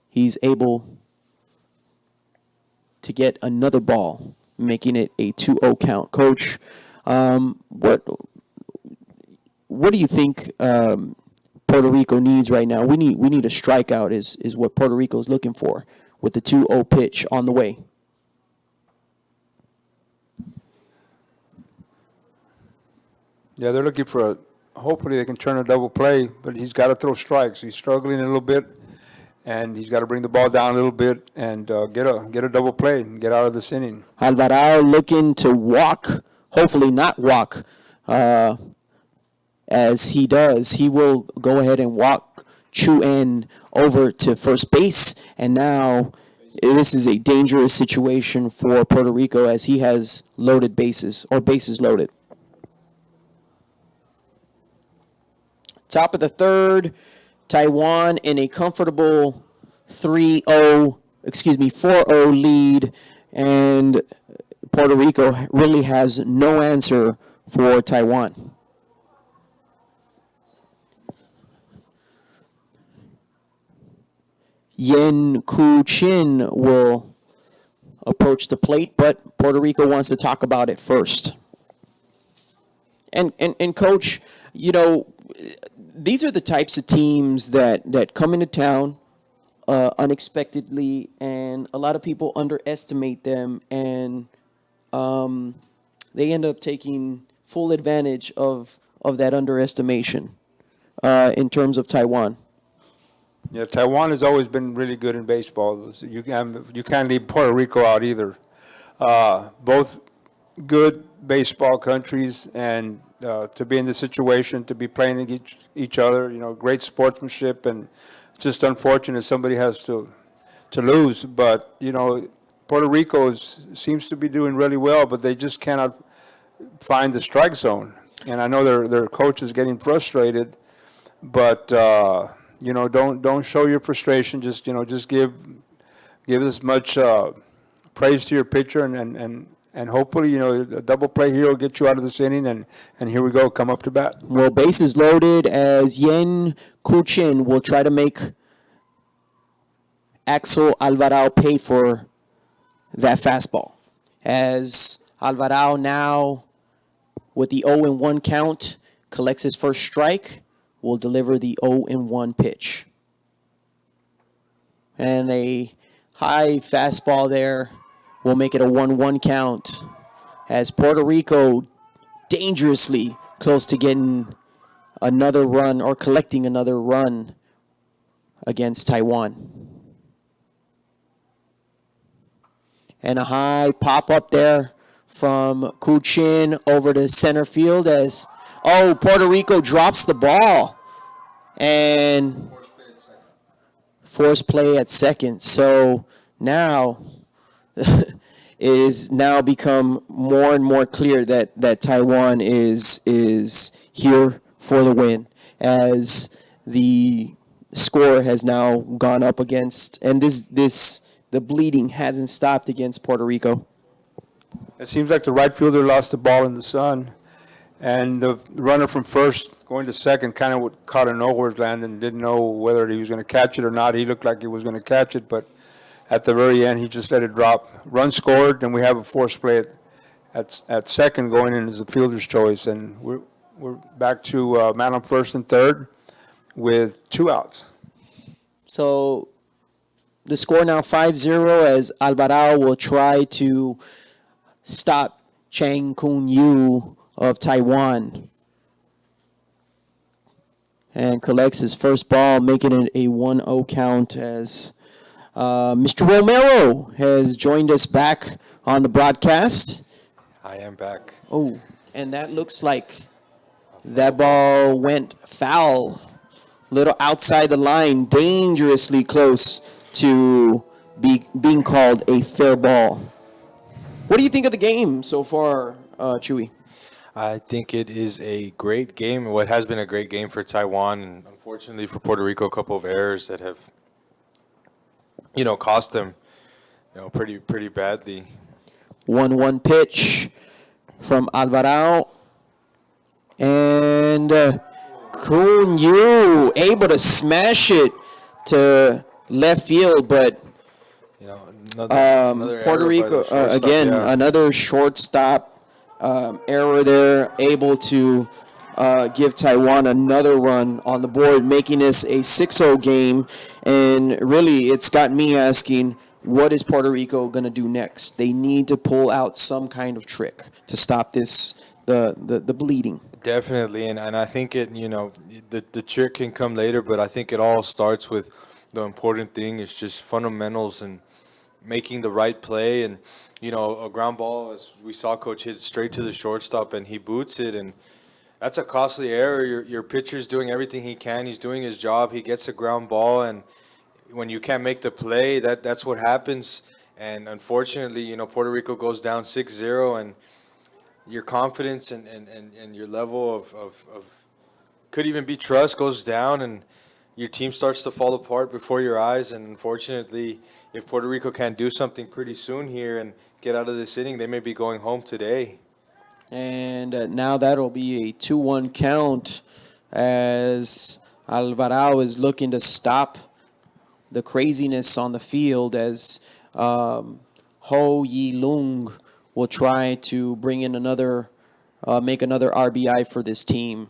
he's able to get another ball, making it a 2-0 count. Coach, what do you think Puerto Rico needs right now? We need a strikeout is what Puerto Rico is looking for with the 2-0 pitch on the way. Yeah, they're looking for hopefully they can turn a double play, but he's got to throw strikes. He's struggling a little bit, and he's got to bring the ball down a little bit and get a double play and get out of this inning. Alvarado looking to walk, hopefully not walk. As he does, he will go ahead and walk Chu-En over to first base, and now this is a dangerous situation for Puerto Rico as he has loaded bases, or bases loaded. Top of the third, Taiwan in a comfortable 4-0 lead, and Puerto Rico really has no answer for Taiwan. Yen Ku-chin will approach the plate, but Puerto Rico wants to talk about it first. And Coach, these are the types of teams that come into town unexpectedly, and a lot of people underestimate them, and they end up taking full advantage of that underestimation in terms of Taiwan. Yeah, Taiwan has always been really good in baseball. You can't leave Puerto Rico out either. Both good baseball countries, and to be in this situation, to be playing each other, great sportsmanship, and just unfortunate somebody has to lose. But Puerto Rico seems to be doing really well, but they just cannot find the strike zone. And I know their coach is getting frustrated, but don't show your frustration. Just give as much praise to your pitcher, and hopefully a double play here will get you out of this inning, and here we go, come up to bat. Well, bases loaded as Yen Ku-chin will try to make Axel Alvarado pay for that fastball. As Alvarado now, with the 0-1 count, collects his first strike, will deliver the 0-1 pitch. And a high fastball there will make it a 1-1 count, as Puerto Rico dangerously close to getting another run or collecting another run against Taiwan. And a high pop up there from Kuchin over to center field as, Puerto Rico drops the ball. And force play at second. So now it is now become more and more clear that Taiwan is here for the win, as the score has now gone up against, and the bleeding hasn't stopped against Puerto Rico. It seems like the right fielder lost the ball in the sun, and the runner from first going to second kind of caught a nowhere's land and didn't know whether he was going to catch it or not. He looked like he was going to catch it, but at the very end, he just let it drop. Run scored, and we have a force play at second going in as a fielder's choice, and we're back to man on first and third with 2 outs. So the score now 5-0 as Alvarado will try to stop Chang Kun-yu of Taiwan. And collects his first ball, making it a 1-0 count as Mr. Romero has joined us back on the broadcast. I am back. Oh, and that looks like that ball went foul. Little outside the line, dangerously close to being called a fair ball. What do you think of the game so far, Chewy? I think it is a great game. What has been a great game for Taiwan, and unfortunately for Puerto Rico, a couple of errors that have, cost them, pretty badly. 1-1 pitch from Alvarado. And Kun-yu able to smash it to left field, but Another Puerto Rico, again, another shortstop error there, able to give Taiwan another run on the board, making this a 6-0 game. And really, it's got me asking, what is Puerto Rico going to do next? They need to pull out some kind of trick to stop the bleeding. Definitely, and I think the trick can come later, but I think it all starts with the important thing is just fundamentals and making the right play. And a ground ball, as we saw Coach hit straight to the shortstop, and he boots it, and that's a costly error. Your pitcher's doing everything he can. He's doing his job. He gets a ground ball, and when you can't make the play, that's what happens. And unfortunately, Puerto Rico goes down 6-0, and your confidence and your level of could even be trust goes down, and your team starts to fall apart before your eyes. And unfortunately, if Puerto Rico can't do something pretty soon here and get out of this inning, they may be going home today. And now that'll be a 2-1 count as Alvarado is looking to stop the craziness on the field, as Ho Yi-lung will try to bring in make another RBI for this team.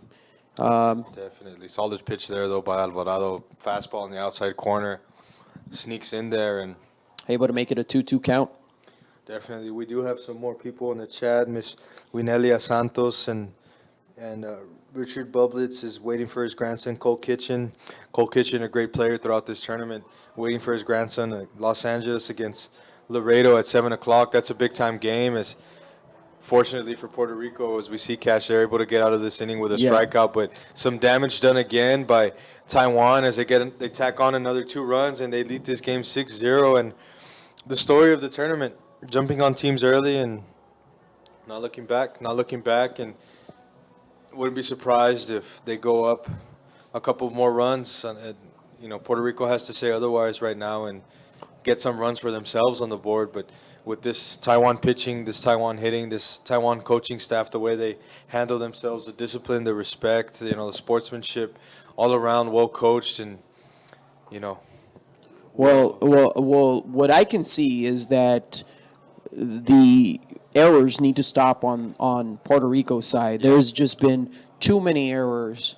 Definitely. Solid pitch there, though, by Alvarado. Fastball in the outside corner. Sneaks in there and able to make it a 2-2 count. Definitely. We do have some more people in the chat. Miss Winelia Santos and Richard Bublitz is waiting for his grandson, Cole Kitchen. Cole Kitchen, a great player throughout this tournament, waiting for his grandson at Los Angeles against Laredo at 7 o'clock. That's a big-time game. As fortunately for Puerto Rico, as we see Cash, they're able to get out of this inning with a strikeout, but some damage done again by Taiwan as they tack on another 2 runs, and they lead this game 6-0. And the story of the tournament, jumping on teams early and not looking back, and wouldn't be surprised if they go up a couple more runs. Puerto Rico has to say otherwise right now and get some runs for themselves on the board. But with this Taiwan pitching, this Taiwan hitting, this Taiwan coaching staff, the way they handle themselves, the discipline, the respect, the sportsmanship, all around well coached, and Well, what I can see is that the errors need to stop on Puerto Rico's side. There's just been too many errors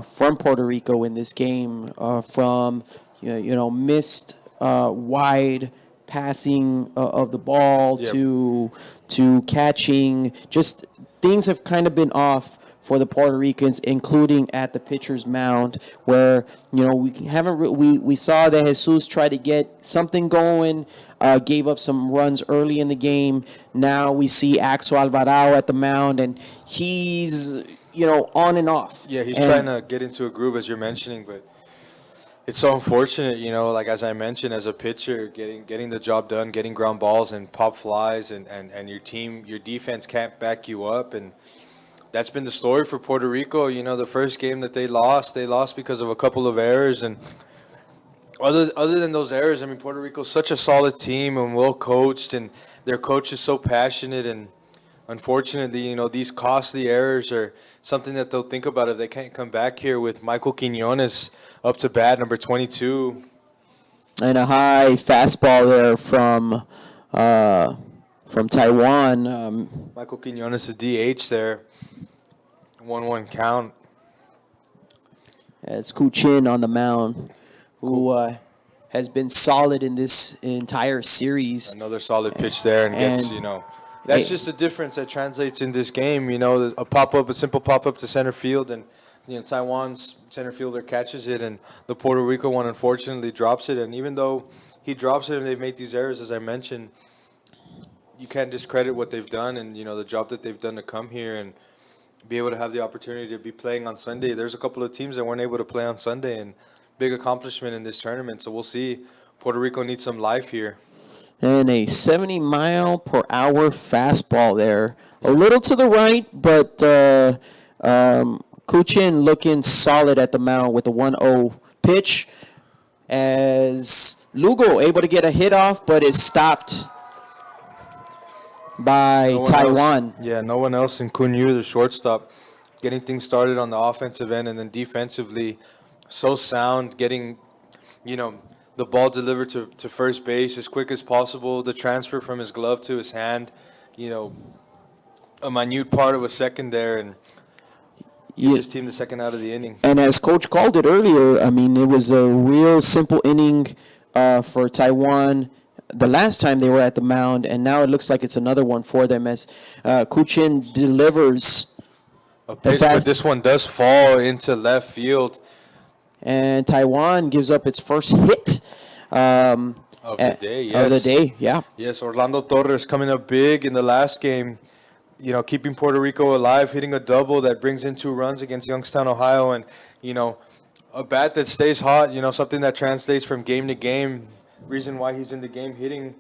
from Puerto Rico in this game, from missed wide passing of the ball to catching. Just things have kind of been off for the Puerto Ricans, including at the pitcher's mound, where we saw that Jesus tried to get something going, gave up some runs early in the game. Now we see Axel Alvarado at the mound, and he's on and off. Yeah, he's trying to get into a groove, as you're mentioning, but it's so unfortunate, like as I mentioned, as a pitcher, getting the job done, getting ground balls and pop flies, and your defense can't back you up, and that's been the story for Puerto Rico. The first game that they lost because of a couple of errors, and other than those errors, I mean, Puerto Rico's such a solid team and well coached, and their coach is so passionate, and unfortunately, these costly errors are something that they'll think about if they can't come back here with Michael Quiñones up to bat, number 22. And a high fastball there from Taiwan. Michael Quiñones, the DH there. 1-1 count. It's Kuchin on the mound, who has been solid in this entire series. Another solid pitch there, and gets, that's just the difference that translates in this game. A simple pop-up to center field, and Taiwan's center fielder catches it, and the Puerto Rico one unfortunately drops it. And even though he drops it and they've made these errors, as I mentioned, you can't discredit what they've done and the job that they've done to come here and be able to have the opportunity to be playing on Sunday. There's a couple of teams that weren't able to play on Sunday, and big accomplishment in this tournament. So we'll see. Puerto Rico needs some life here. And a 70-mile-per-hour fastball there. A little to the right, but Kuchin looking solid at the mound with the 1-0 pitch, as Lugo able to get a hit off, but is stopped by Taiwan. No one else in Kunyu, the shortstop, getting things started on the offensive end, and then defensively, so sound, getting, the ball delivered to first base as quick as possible, the transfer from his glove to his hand, a minute part of a second there, and his team the second out of the inning. And as Coach called it earlier, I mean, it was a real simple inning for Taiwan the last time they were at the mound, and now it looks like it's another one for them as Kuchin delivers a pitch, but this one does fall into left field. And Taiwan gives up its first hit of the day, yes. Of the day, yeah. Yes, Orlando Torres coming up big in the last game, keeping Puerto Rico alive, hitting a double that brings in 2 runs against Youngstown, Ohio, and, a bat that stays hot, something that translates from game to game. Reason why he's in the game hitting,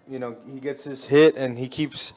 he gets his hit and he keeps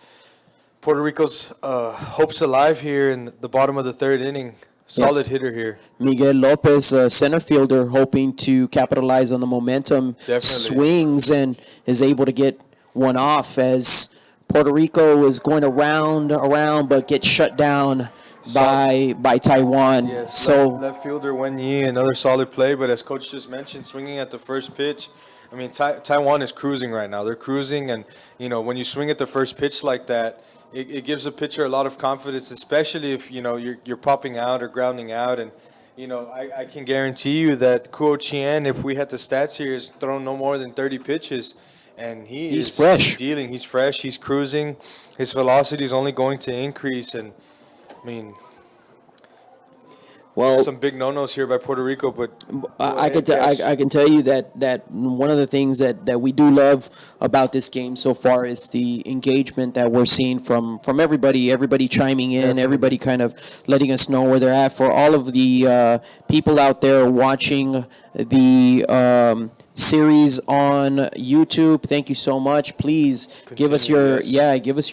Puerto Rico's hopes alive here in the bottom of the 3rd inning. Solid hitter here. Miguel Lopez, center fielder, hoping to capitalize on the momentum. Definitely. Swings and is able to get one off as Puerto Rico is going around, but gets shut down by Taiwan. Yes, so left fielder Wen Yi, another solid play, but as Coach just mentioned, swinging at the first pitch. I mean, Taiwan is cruising right now. They're cruising, and, when you swing at the first pitch like that, it gives a pitcher a lot of confidence, especially if, you're popping out or grounding out. And, I can guarantee you that Kuo Chien, if we had the stats here, has thrown no more than 30 pitches. And he's fresh. Dealing. He's fresh. He's cruising. His velocity is only going to increase. And, I mean, some big no-nos here by Puerto Rico, but I can tell you that one of the things that we do love about this game so far is the engagement that we're seeing from everybody chiming in, everybody kind of letting us know where they're at. For all of the people out there watching the series on YouTube, thank you so much. Please give us your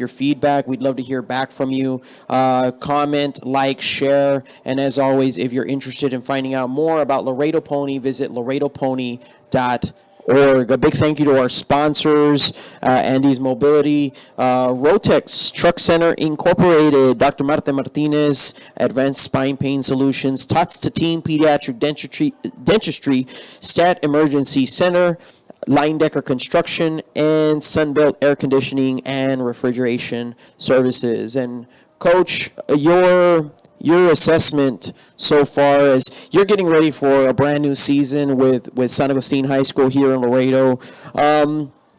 feedback. We'd love to hear back from you. Comment, like, share, and as always, if you're interested in finding out more about Laredo Pony, visit laredopony.org. A big thank you to our sponsors, Andy's Mobility, Rotex Truck Center Incorporated, Dr. Marta Martinez, Advanced Spine Pain Solutions, Tots to Teen Pediatric Dentistry, Stat Emergency Center, Line-Decker Construction, and Sunbelt Air Conditioning and Refrigeration Services. And Coach, your assessment so far as you're getting ready for a brand new season with San Agustin High School here in Laredo.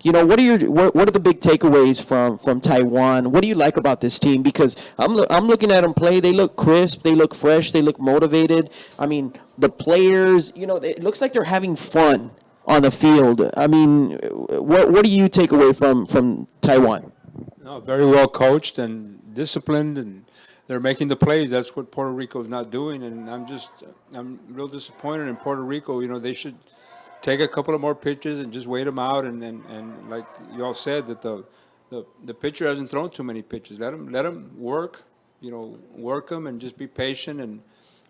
what are the big takeaways from Taiwan? What do you like about this team? Because I'm looking at them play. They look crisp. They look fresh. They look motivated. I mean, the players. It looks like they're having fun on the field. I mean, what do you take away from Taiwan? No, very well coached and disciplined, and they're making the plays. That's what Puerto Rico is not doing, and I'm real disappointed in Puerto Rico. They should take a couple of more pitches and just wait them out. And like you all said, that the pitcher hasn't thrown too many pitches. Let him work. Work them and just be patient. And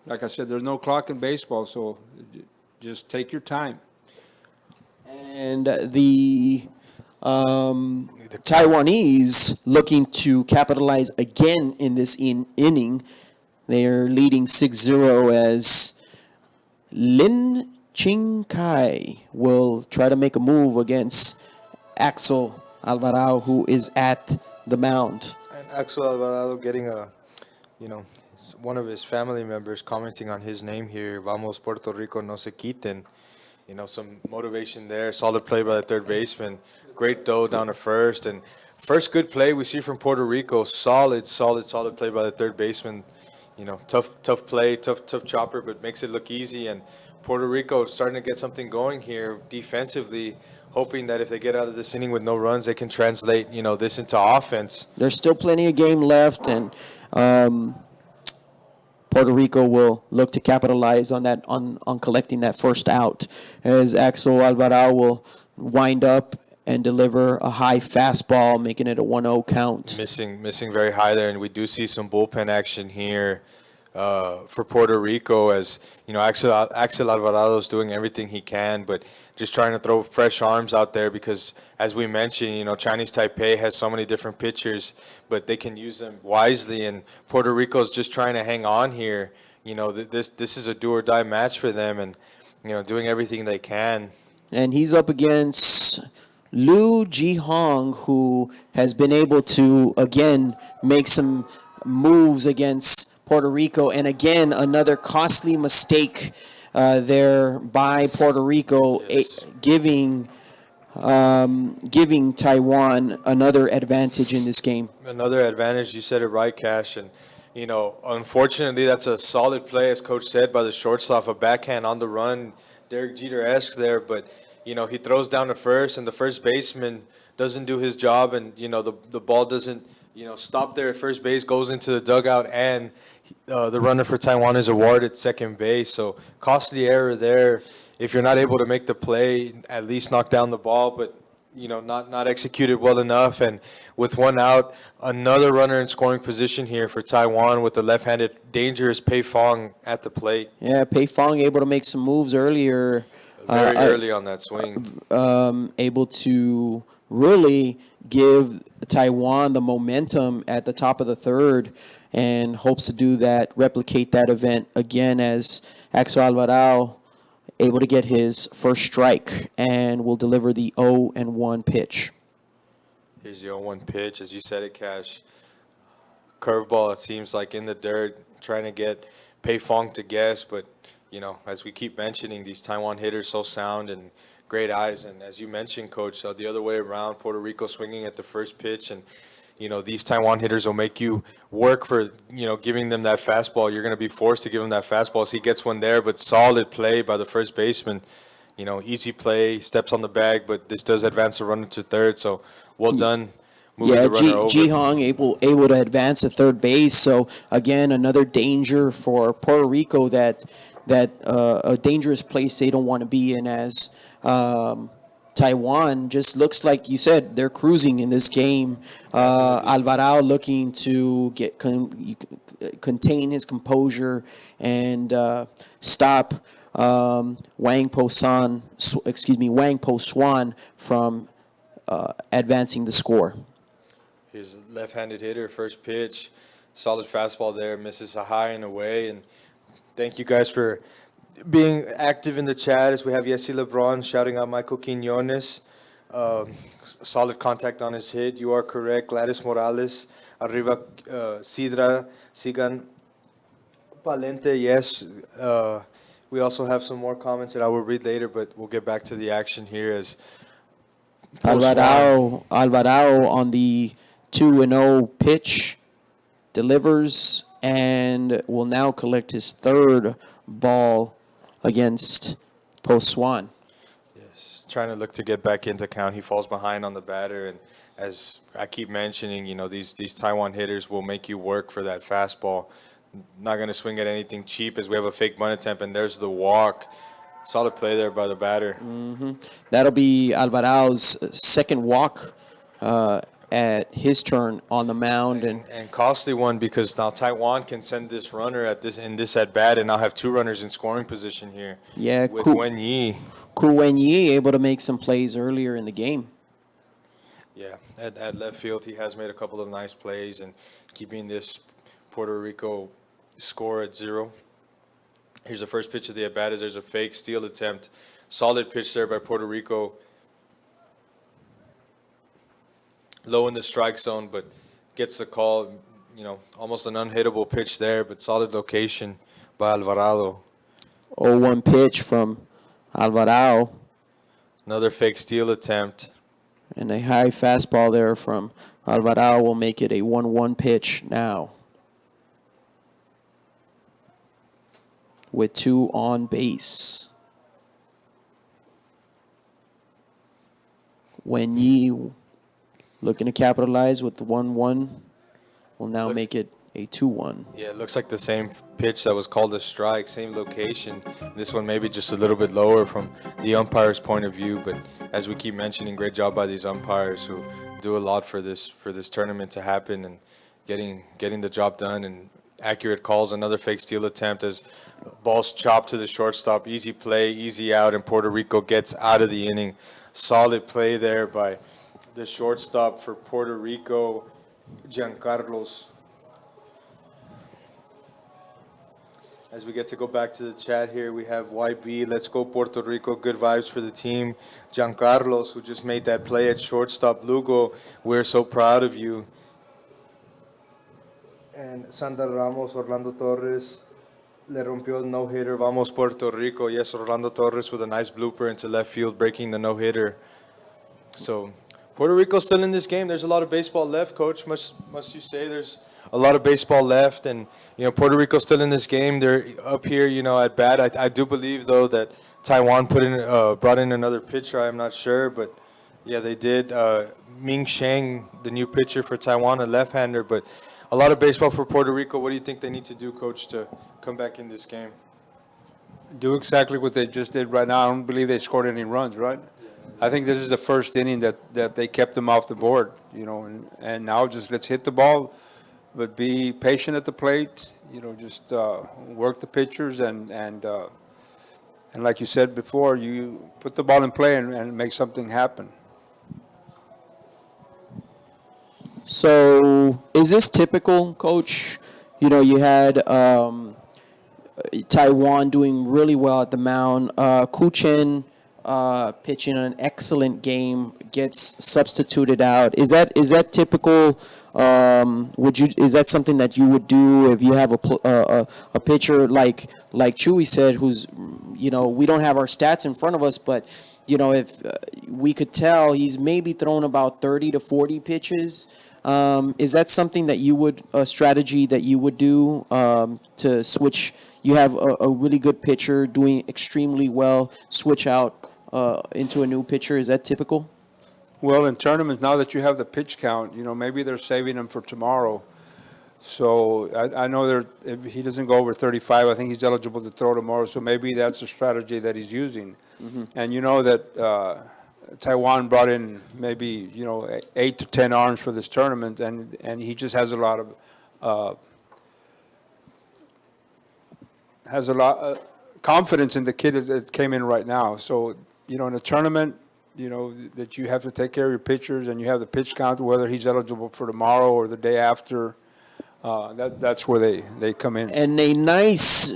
like I said, there's no clock in baseball, so just take your time. And the Taiwanese looking to capitalize again in this inning. They are leading 6-0 as Lin Ching Kai will try to make a move against Axel Alvarado, who is at the mound. And Axel Alvarado getting one of his family members commenting on his name here. Vamos Puerto Rico, no se quiten. Some motivation there. Solid play by the third baseman. Great throw down to first. And first good play we see from Puerto Rico. Solid play by the third baseman. Tough play, tough chopper, but makes it look easy. And Puerto Rico starting to get something going here defensively, hoping that if they get out of this inning with no runs, they can translate, this into offense. There's still plenty of game left, and Puerto Rico will look to capitalize on that, on collecting that first out, as Axel Alvarado will wind up and deliver a high fastball, making it a 1-0 count. Missing very high there, and we do see some bullpen action here for Puerto Rico, as Axel Alvarado is doing everything he can, but just trying to throw fresh arms out there because, as we mentioned, Chinese Taipei has so many different pitchers, but they can use them wisely, and Puerto Rico is just trying to hang on here. This is a do or die match for them, and doing everything they can. And he's up against Liu Jihong, who has been able to again make some moves against Puerto Rico, and again another costly mistake there by Puerto Rico, yes. Giving Taiwan another advantage in this game. Another advantage, you said it right, Cash, and unfortunately that's a solid play, as Coach said, by the shortstop, a backhand on the run, Derek Jeter-esque there, but he throws down to first, and the first baseman doesn't do his job, and the ball doesn't stop there at first base, goes into the dugout, and the runner for Taiwan is awarded second base. So costly error there. If you're not able to make the play, at least knock down the ball, but not executed well enough. And with one out, another runner in scoring position here for Taiwan with the left-handed dangerous Pei Fong at the plate. Yeah, Pei Fong able to make some moves earlier. Very early on that swing. Able to really give Taiwan the momentum at the top of the third, and hopes to do that, replicate that event again, as Axel Alvarado able to get his first strike and will deliver the 0-1 pitch. Here's the 0-1 pitch, as you said it, Cash. Curveball, it seems like in the dirt, trying to get Pei Fong to guess, but as we keep mentioning, these Taiwan hitters so sound and great eyes. And as you mentioned, Coach, the other way around, Puerto Rico swinging at the first pitch. And, these Taiwan hitters will make you work for, giving them that fastball. You're going to be forced to give them that fastball. So he gets one there, but solid play by the first baseman. Easy play, steps on the bag, but this does advance the runner to third. So well done. Moving the runner over. Jihong able to advance to third base. So, again, another danger for Puerto Rico, that a dangerous place they don't want to be in, as Taiwan just looks like, you said, they're cruising in this game. Alvarado looking to contain his composure and stop Wang Po Swan from advancing the score. He's a left-handed hitter, first pitch, solid fastball there, misses a high and away. And thank you guys for being active in the chat, as we have Yessi LeBron shouting out Michael Quinones. Solid contact on his hit. You are correct. Gladys Morales. Arriba Sidra Sigan Palente. Yes. We also have some more comments that I will read later, but we'll get back to the action here, as Alvarado on the 2-0 pitch delivers and will now collect his third ball against Post Swan. Yes, trying to look to get back into count. He falls behind on the batter, and as I keep mentioning, these Taiwan hitters will make you work for that fastball. Not going to swing at anything cheap as we have a fake bunt attempt, and there's the walk. Solid play there by the batter. That'll be Alvarado's second walk at his turn on the mound, and costly one because now Taiwan can send this runner in this at bat, and now have two runners in scoring position here. Yeah, with Wen Yi. Ku Wen Yi able to make some plays earlier in the game. Yeah, at left field, he has made a couple of nice plays and keeping this Puerto Rico score at 0. Here's the first pitch of the at bat. There's a fake steal attempt. Solid pitch there by Puerto Rico. Low in the strike zone, but gets the call. Almost an unhittable pitch there, but solid location by Alvarado. 0-1 pitch from Alvarado. Another fake steal attempt. And a high fastball there from Alvarado will make it a 1-1 pitch now. With 2 on base. Wen Yi looking to capitalize with the 1-1 will now make it a 2-1. Yeah, it looks like the same pitch that was called a strike, same location. This one maybe just a little bit lower from the umpire's point of view, but as we keep mentioning, great job by these umpires who do a lot for this tournament to happen and getting the job done and accurate calls. Another fake steal attempt as ball's chopped to the shortstop. Easy play, easy out, and Puerto Rico gets out of the inning. Solid play there by the shortstop for Puerto Rico, Giancarlos. As we get to go back to the chat here, we have YB, let's go Puerto Rico, good vibes for the team. Giancarlos, who just made that play at shortstop. Lugo, we're so proud of you. And Sandra Ramos, Orlando Torres, le rompió el no-hitter. Vamos Puerto Rico. Yes, Orlando Torres with a nice blooper into left field, breaking the no-hitter. So Puerto Rico still in this game. There's a lot of baseball left, Coach. Must you say there's a lot of baseball left, and Puerto Rico still in this game. They're up here, at bat. I do believe though that Taiwan brought in another pitcher. I'm not sure, but yeah, they did. Ming Sheng, the new pitcher for Taiwan, a left-hander, but a lot of baseball for Puerto Rico. What do you think they need to do, Coach, to come back in this game? Do exactly what they just did right now. I don't believe they scored any runs, right? I think this is the first inning that they kept them off the board, and now just let's hit the ball, but be patient at the plate, just work the pitchers and like you said before, you put the ball in play and make something happen. So is this typical, Coach? You had Taiwan doing really well at the mound. Ku Chen pitching an excellent game, gets substituted out. Is that typical? Is that something that you would do if you have a pitcher like Chewy said, who's we don't have our stats in front of us, but if we could tell he's maybe thrown about 30 to 40 pitches. Is that something that a strategy that you would do to switch? You have a really good pitcher doing extremely well, switch out into a new pitcher. Is that typical? Well, in tournaments, now that you have the pitch count, maybe they're saving them for tomorrow. So I know if he doesn't go over 35, I think he's eligible to throw tomorrow. So maybe that's a strategy that he's using. Mm-hmm. And that Taiwan brought in maybe 8 to 10 arms for this tournament, and he just has a lot of confidence in the kid that came in right now. So in a tournament, that you have to take care of your pitchers and you have the pitch count, whether he's eligible for tomorrow or the day after. That's where they come in. And a nice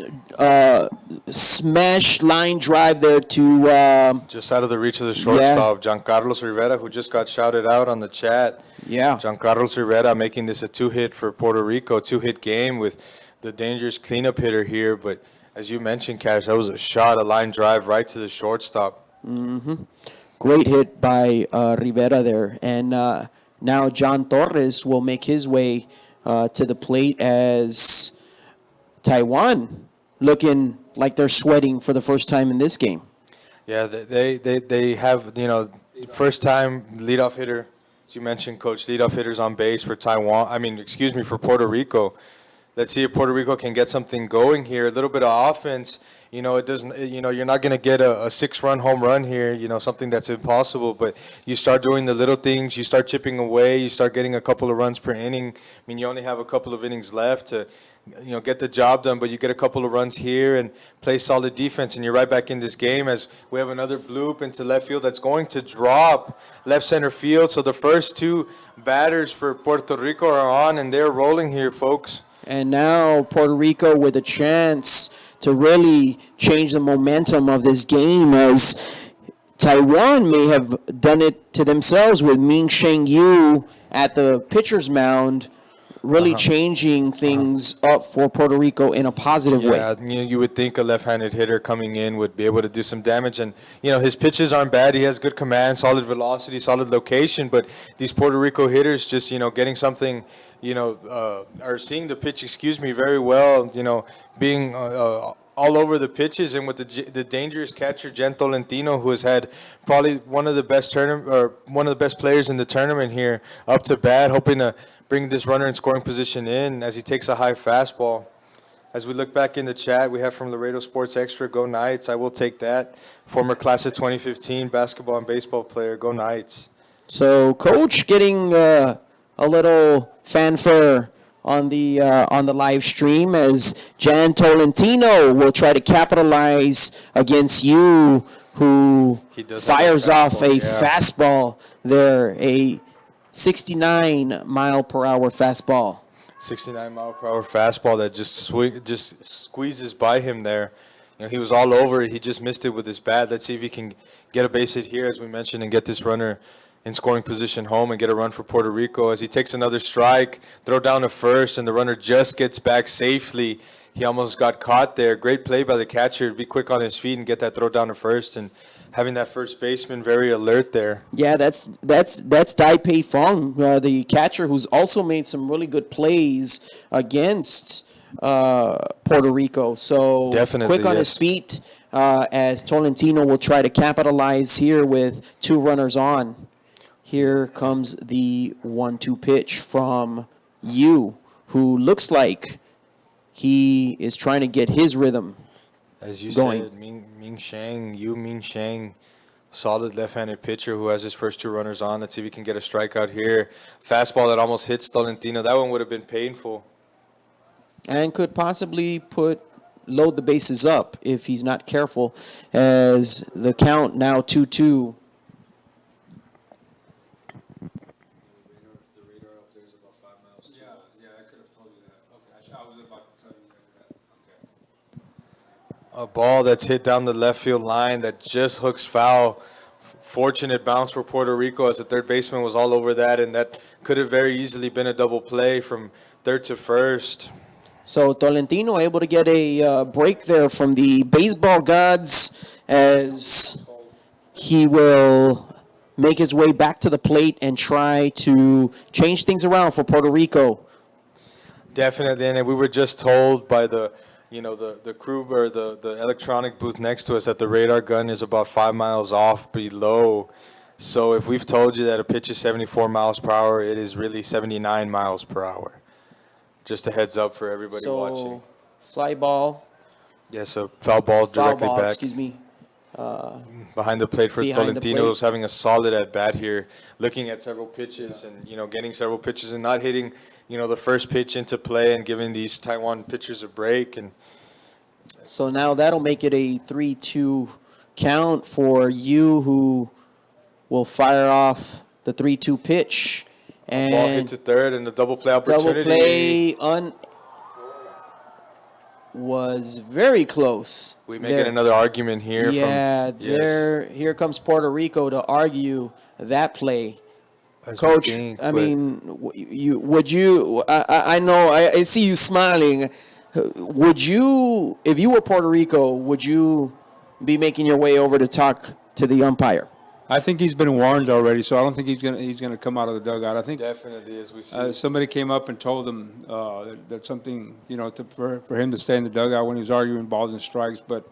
smash line drive there to just out of the reach of the shortstop, yeah. Giancarlos Rivera, who just got shouted out on the chat. Yeah, Giancarlos Rivera making this a 2-hit for Puerto Rico, 2-hit game with the dangerous cleanup hitter here. But as you mentioned, Cash, that was a line drive right to the shortstop. Mm-hmm. Great hit by Rivera there. And now John Torres will make his way to the plate as Taiwan looking like they're sweating for the first time in this game. Yeah, they have, first time leadoff hitter, as you mentioned, Coach, leadoff hitters on base for for Puerto Rico. Let's see if Puerto Rico can get something going here. A little bit of offense. It doesn't. You're not going to get a 6-run home run here. Something that's impossible. But you start doing the little things. You start chipping away. You start getting a couple of runs per inning. You only have a couple of innings left to, get the job done. But you get a couple of runs here and play solid defense, and you're right back in this game as we have another bloop into left field that's going to drop left center field. So the first two batters for Puerto Rico are on, and they're rolling here, folks. And now Puerto Rico with a chance to really change the momentum of this game, as Taiwan may have done it to themselves with Ming Sheng Yu at the pitcher's mound, really changing things up for Puerto Rico in a positive way. Yeah, you would think a left-handed hitter coming in would be able to do some damage. And, his pitches aren't bad. He has good command, solid velocity, solid location. But these Puerto Rico hitters just, getting something, are seeing the pitch, very well, being all over the pitches. And with the dangerous catcher, Jen Tolentino, who has had probably one of the best players in the tournament here up to bat, hoping to bring this runner in scoring position in as he takes a high fastball. As we look back in the chat, we have from Laredo Sports Extra, go Knights. I will take that. Former class of 2015 basketball and baseball player, go Knights. So Coach getting a little fanfare on the live stream as Jan Tolentino will try to capitalize against you, who fires off a fastball there, a 69-mile-per-hour fastball. 69-mile-per-hour fastball that just squeezes by him there. He was all over it. He just missed it with his bat. Let's see if he can get a base hit here, as we mentioned, and get this runner in scoring position home and get a run for Puerto Rico. As he takes another strike, throw down to first, and the runner just gets back safely. He almost got caught there. Great play by the catcher to be quick on his feet and get that throw down to first, and having that first baseman very alert there. Yeah, that's Dai Pei Fong, the catcher, who's also made some really good plays against Puerto Rico. So definitely, quick on his feet as Tolentino will try to capitalize here with two runners on. Here comes the 1-2 pitch from Yu, who looks like he is trying to get his rhythm. As you going. said, Ming Sheng, solid left-handed pitcher who has his first two runners on. Let's see if he can get a strikeout here. Fastball that almost hits Tolentino. That one would have been painful. And could possibly load the bases up if he's not careful, as the count now 2-2. A ball that's hit down the left field line that just hooks foul. Fortunate bounce for Puerto Rico, as the third baseman was all over that, and that could have very easily been a double play from third to first. So Tolentino able to get a break there from the baseball gods, as he will make his way back to the plate and try to change things around for Puerto Rico. Definitely, and we were just told by the crew or the electronic booth next to us that the radar gun is about 5 miles off below. So if we've told you that a pitch is 74 miles per hour, it is really 79 miles per hour. Just a heads up for everybody watching. Fly ball. Yes, a foul ball directly back. Excuse me. Behind the plate for Behind the Tolentino, plate. who's having a solid at bat here, looking at several pitches and getting several pitches and not hitting the first pitch into play and giving these Taiwan pitchers a break. And so now that'll make it a 3-2 count for you, who will fire off the 3-2 pitch. And ball hit to third, and the double play opportunity. Double play was very close. We may get another argument here. Here comes Puerto Rico to argue that play. Coach, I know I see you smiling. Would you, if you were Puerto Rico, would you be making your way over to talk to the umpire? I think he's been warned already, so I don't think he's gonna come out of the dugout. I think Definitely, as we see. somebody came up and told him that something, for him to stay in the dugout when he was arguing balls and strikes. But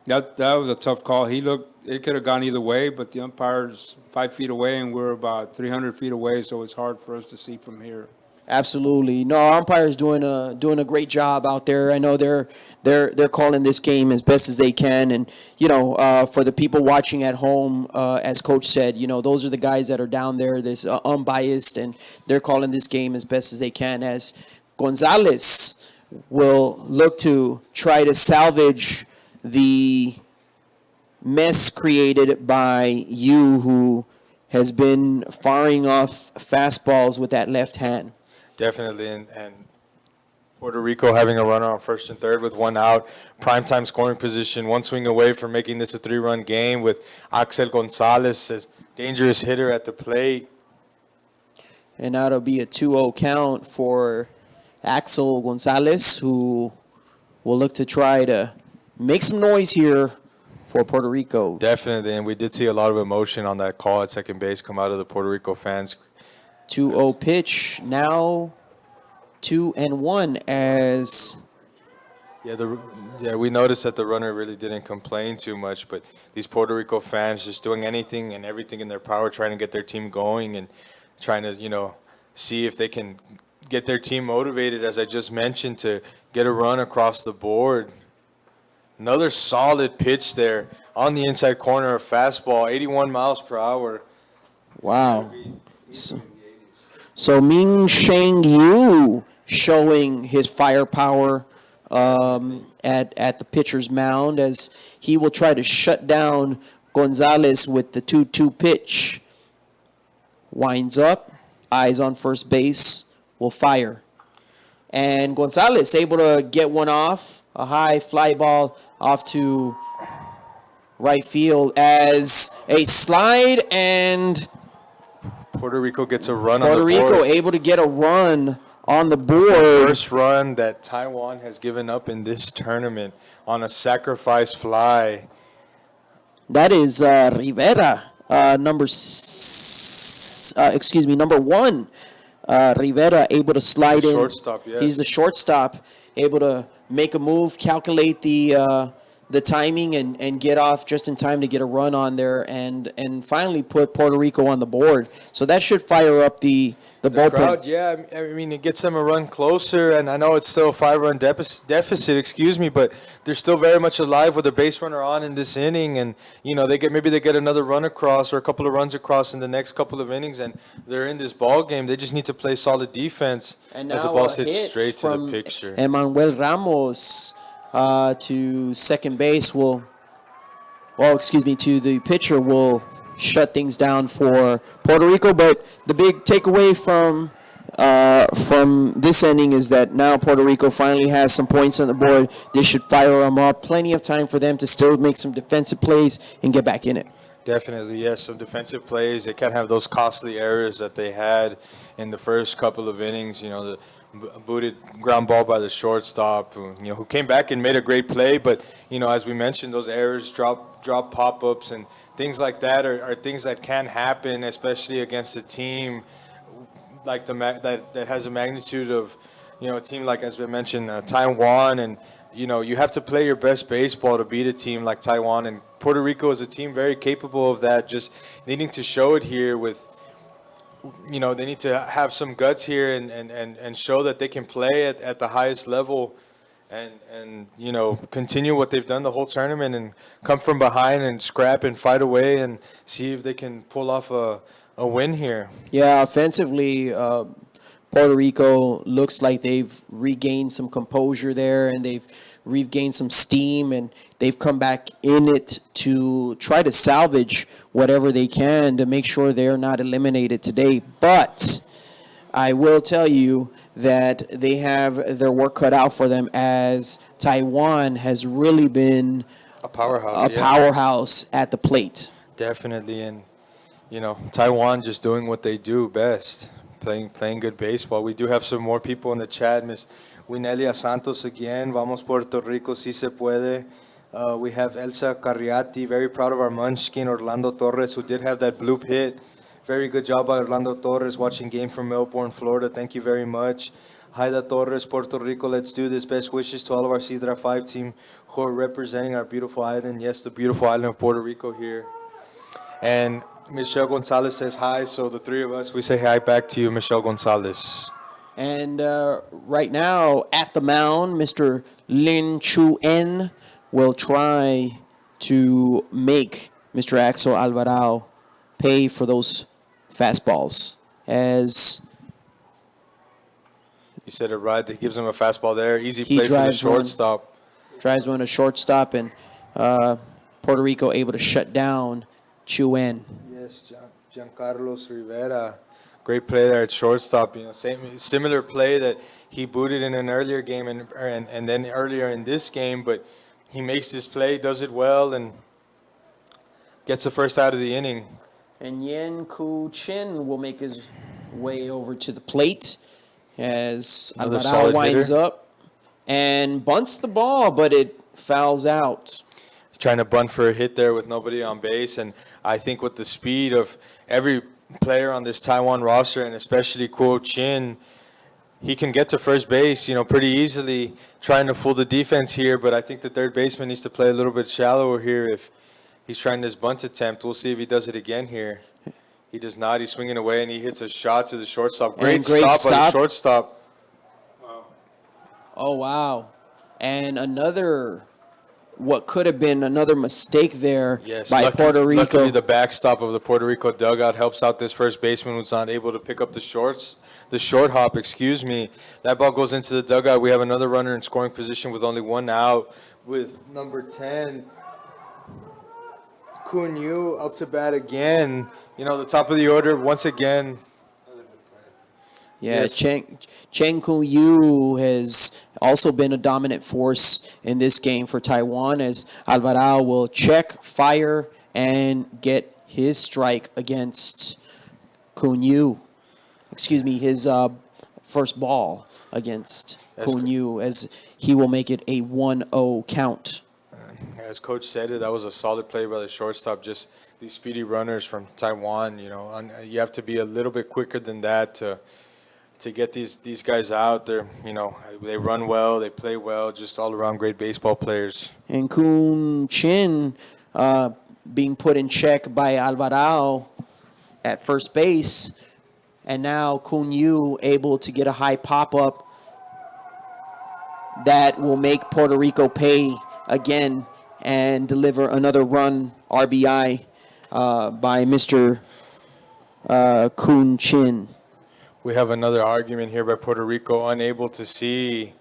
that was a tough call. It could have gone either way, but the umpire's 5 feet away, and we're about 300 feet away, so it's hard for us to see from here. Absolutely. No, our umpire's doing a great job out there. I know they're calling this game as best as they can, and for the people watching at home, as Coach said, those are the guys that are down there, this unbiased, and they're calling this game as best as they can. As Gonzalez will look to try to salvage the mess created by you, who has been firing off fastballs with that left hand. Definitely, and Puerto Rico having a runner on first and third with one out, primetime scoring position, one swing away from making this a 3-run game with Axel Gonzalez as dangerous hitter at the plate. And now it'll be a 2-0 count for Axel Gonzalez, who will look to try to make some noise here for Puerto Rico. Definitely, and we did see a lot of emotion on that call at second base come out of the Puerto Rico fans. 2-0 pitch, now 2-1 as... Yeah, we noticed that the runner really didn't complain too much, but these Puerto Rico fans just doing anything and everything in their power, trying to get their team going and trying to, see if they can get their team motivated, as I just mentioned, to get a run across the board. Another solid pitch there on the inside corner, a fastball, 81 miles per hour. Wow. So Ming Sheng Yu showing his firepower at the pitcher's mound, as he will try to shut down Gonzalez with the 2-2 pitch. Winds up, eyes on first base, will fire. And Gonzalez able to get one off, a high fly ball off to right field as a slide, and Puerto Rico gets a run on the board. Puerto Rico able to get a run on the board. First run that Taiwan has given up in this tournament on a sacrifice fly. That is Rivera, number one. Rivera able to slide in. Shortstop, yes. He's the shortstop, able to make a move, calculate the timing, and get off just in time to get a run on there, and finally put Puerto Rico on the board. So that should fire up the bullpen. Crowd, yeah. I mean, it gets them a run closer, and I know it's still a 5-run deficit, but they're still very much alive with a base runner on in this inning, and they get another run across or a couple of runs across in the next couple of innings, and they're in this ball game. They just need to play solid defense and as the ball hits straight to the picture. Emmanuel Ramos to second base to the pitcher will shut things down for Puerto Rico. But the big takeaway from this inning is that now Puerto Rico finally has some points on the board. They should fire them up. Plenty of time for them to still make some defensive plays and get back in it. Definitely, yes. Some defensive plays. They can't have those costly errors that they had in the first couple of innings. The booted ground ball by the shortstop, who came back and made a great play. But, as we mentioned, those errors, drop pop-ups and things like that are things that can happen, especially against a team like that has a magnitude of, a team like, as we mentioned, Taiwan. And, you have to play your best baseball to beat a team like Taiwan. And Puerto Rico is a team very capable of that, just needing to show it here with, they need to have some guts here and show that they can play at the highest level and continue what they've done the whole tournament and come from behind and scrap and fight away and see if they can pull off a win here. Yeah, offensively, Puerto Rico looks like they've regained some composure there, and they've regained some steam, and they've come back in it to try to salvage whatever they can to make sure they're not eliminated today. But I will tell you that they have their work cut out for them, as Taiwan has really been a powerhouse, powerhouse at the plate. Definitely, and Taiwan just doing what they do best, playing good baseball. We do have some more people in the chat. Miss Winelia Santos again. Vamos Puerto Rico, si se puede. We have Elsa Carriati, very proud of our munchkin, Orlando Torres, who did have that bloop hit. Very good job by Orlando Torres, watching game from Melbourne, Florida. Thank you very much. Haida Torres, Puerto Rico, let's do this. Best wishes to all of our Sidra 5 team who are representing our beautiful island. Yes, the beautiful island of Puerto Rico here. And Michelle Gonzalez says hi, so the three of us, we say hi back to you, Michelle Gonzalez. And right now, at the mound, Mr. Lin Chu-en will try to make Mr. Axel Alvarado pay for those fastballs. As You said it right, that gives him a fastball there. Easy He play for the drives one. shortstop. drives one to shortstop, and Puerto Rico able to shut down Chu-en. Yes, Giancarlos Rivera. Great play there at shortstop. You know, similar play that he booted in an earlier game and then earlier in this game, but he makes this play, does it well, and gets the first out of the inning. And Yen Ku Chin will make his way over to the plate as Another Alvarado solid winds hitter. up and bunts the ball, but it fouls out. He's trying to bunt for a hit there with nobody on base, and I think with the speed of every player on this Taiwan roster, and especially Kuo Chin, he can get to first base, pretty easily, trying to fool the defense here, but I think the third baseman needs to play a little bit shallower here if he's trying this bunt attempt. We'll see if he does it again here. He does not. He's swinging away, and he hits a shot to the shortstop. Great stop by the shortstop. Oh, wow. And what could have been another mistake there by Puerto Rico. Luckily, the backstop of the Puerto Rico dugout helps out this first baseman who's not able to pick up the short hop, That ball goes into the dugout. We have another runner in scoring position with only one out with number 10. Kun Yu up to bat again. The top of the order once again. Yeah, Yes. Cheng Koo Yu has also been a dominant force in this game for Taiwan, as Alvarado will check, fire, and get his strike against Kun Yu. Excuse me, his first ball against Kun Yu, as he will make it a 1-0 count. As Coach said, that was a solid play by the shortstop. Just these speedy runners from Taiwan, you have to be a little bit quicker than that to get these guys out there. They run well, they play well, just all around great baseball players. And Kun Chin being put in check by Alvarado at first base, and now Kun Yu able to get a high pop-up that will make Puerto Rico pay again and deliver another run RBI by Mr. Kun Chin. We have another argument here by Puerto Rico, unable to see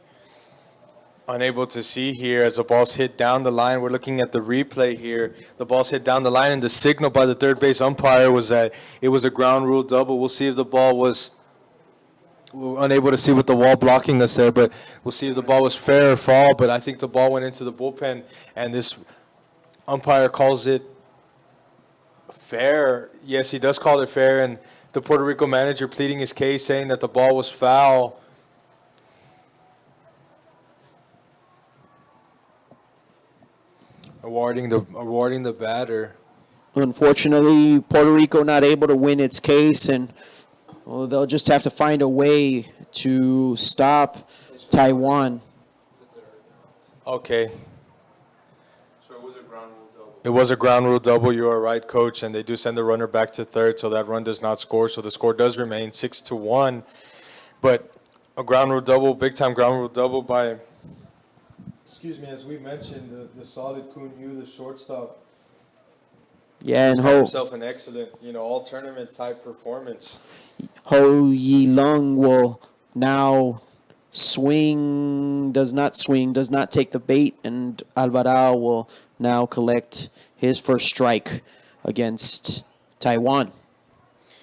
here as the ball's hit down the line. We're looking at the replay here. The ball's hit down the line, and the signal by the third base umpire was that it was a ground rule double. We'll see if the ball was we're unable to see with the wall blocking us there, but we'll see if the ball was fair or foul. But I think the ball went into the bullpen, and this umpire calls it fair. Yes, he does call it fair, and the Puerto Rico manager pleading his case, saying that the ball was foul. Awarding the batter. Unfortunately, Puerto Rico not able to win its case, and they'll just have to find a way to stop Taiwan. Okay. So it was a ground rule double. It was a ground rule double. You are right, Coach. And they do send the runner back to third, so that run does not score. So the score does remain 6-1. But a ground rule double, big time ground rule double by, as we mentioned, the solid Kun Yu, the shortstop. Yeah, and Himself an excellent, all tournament type performance. Ho Yi Lung will now does not take the bait, and Alvarado will now collect his first strike against Taiwan,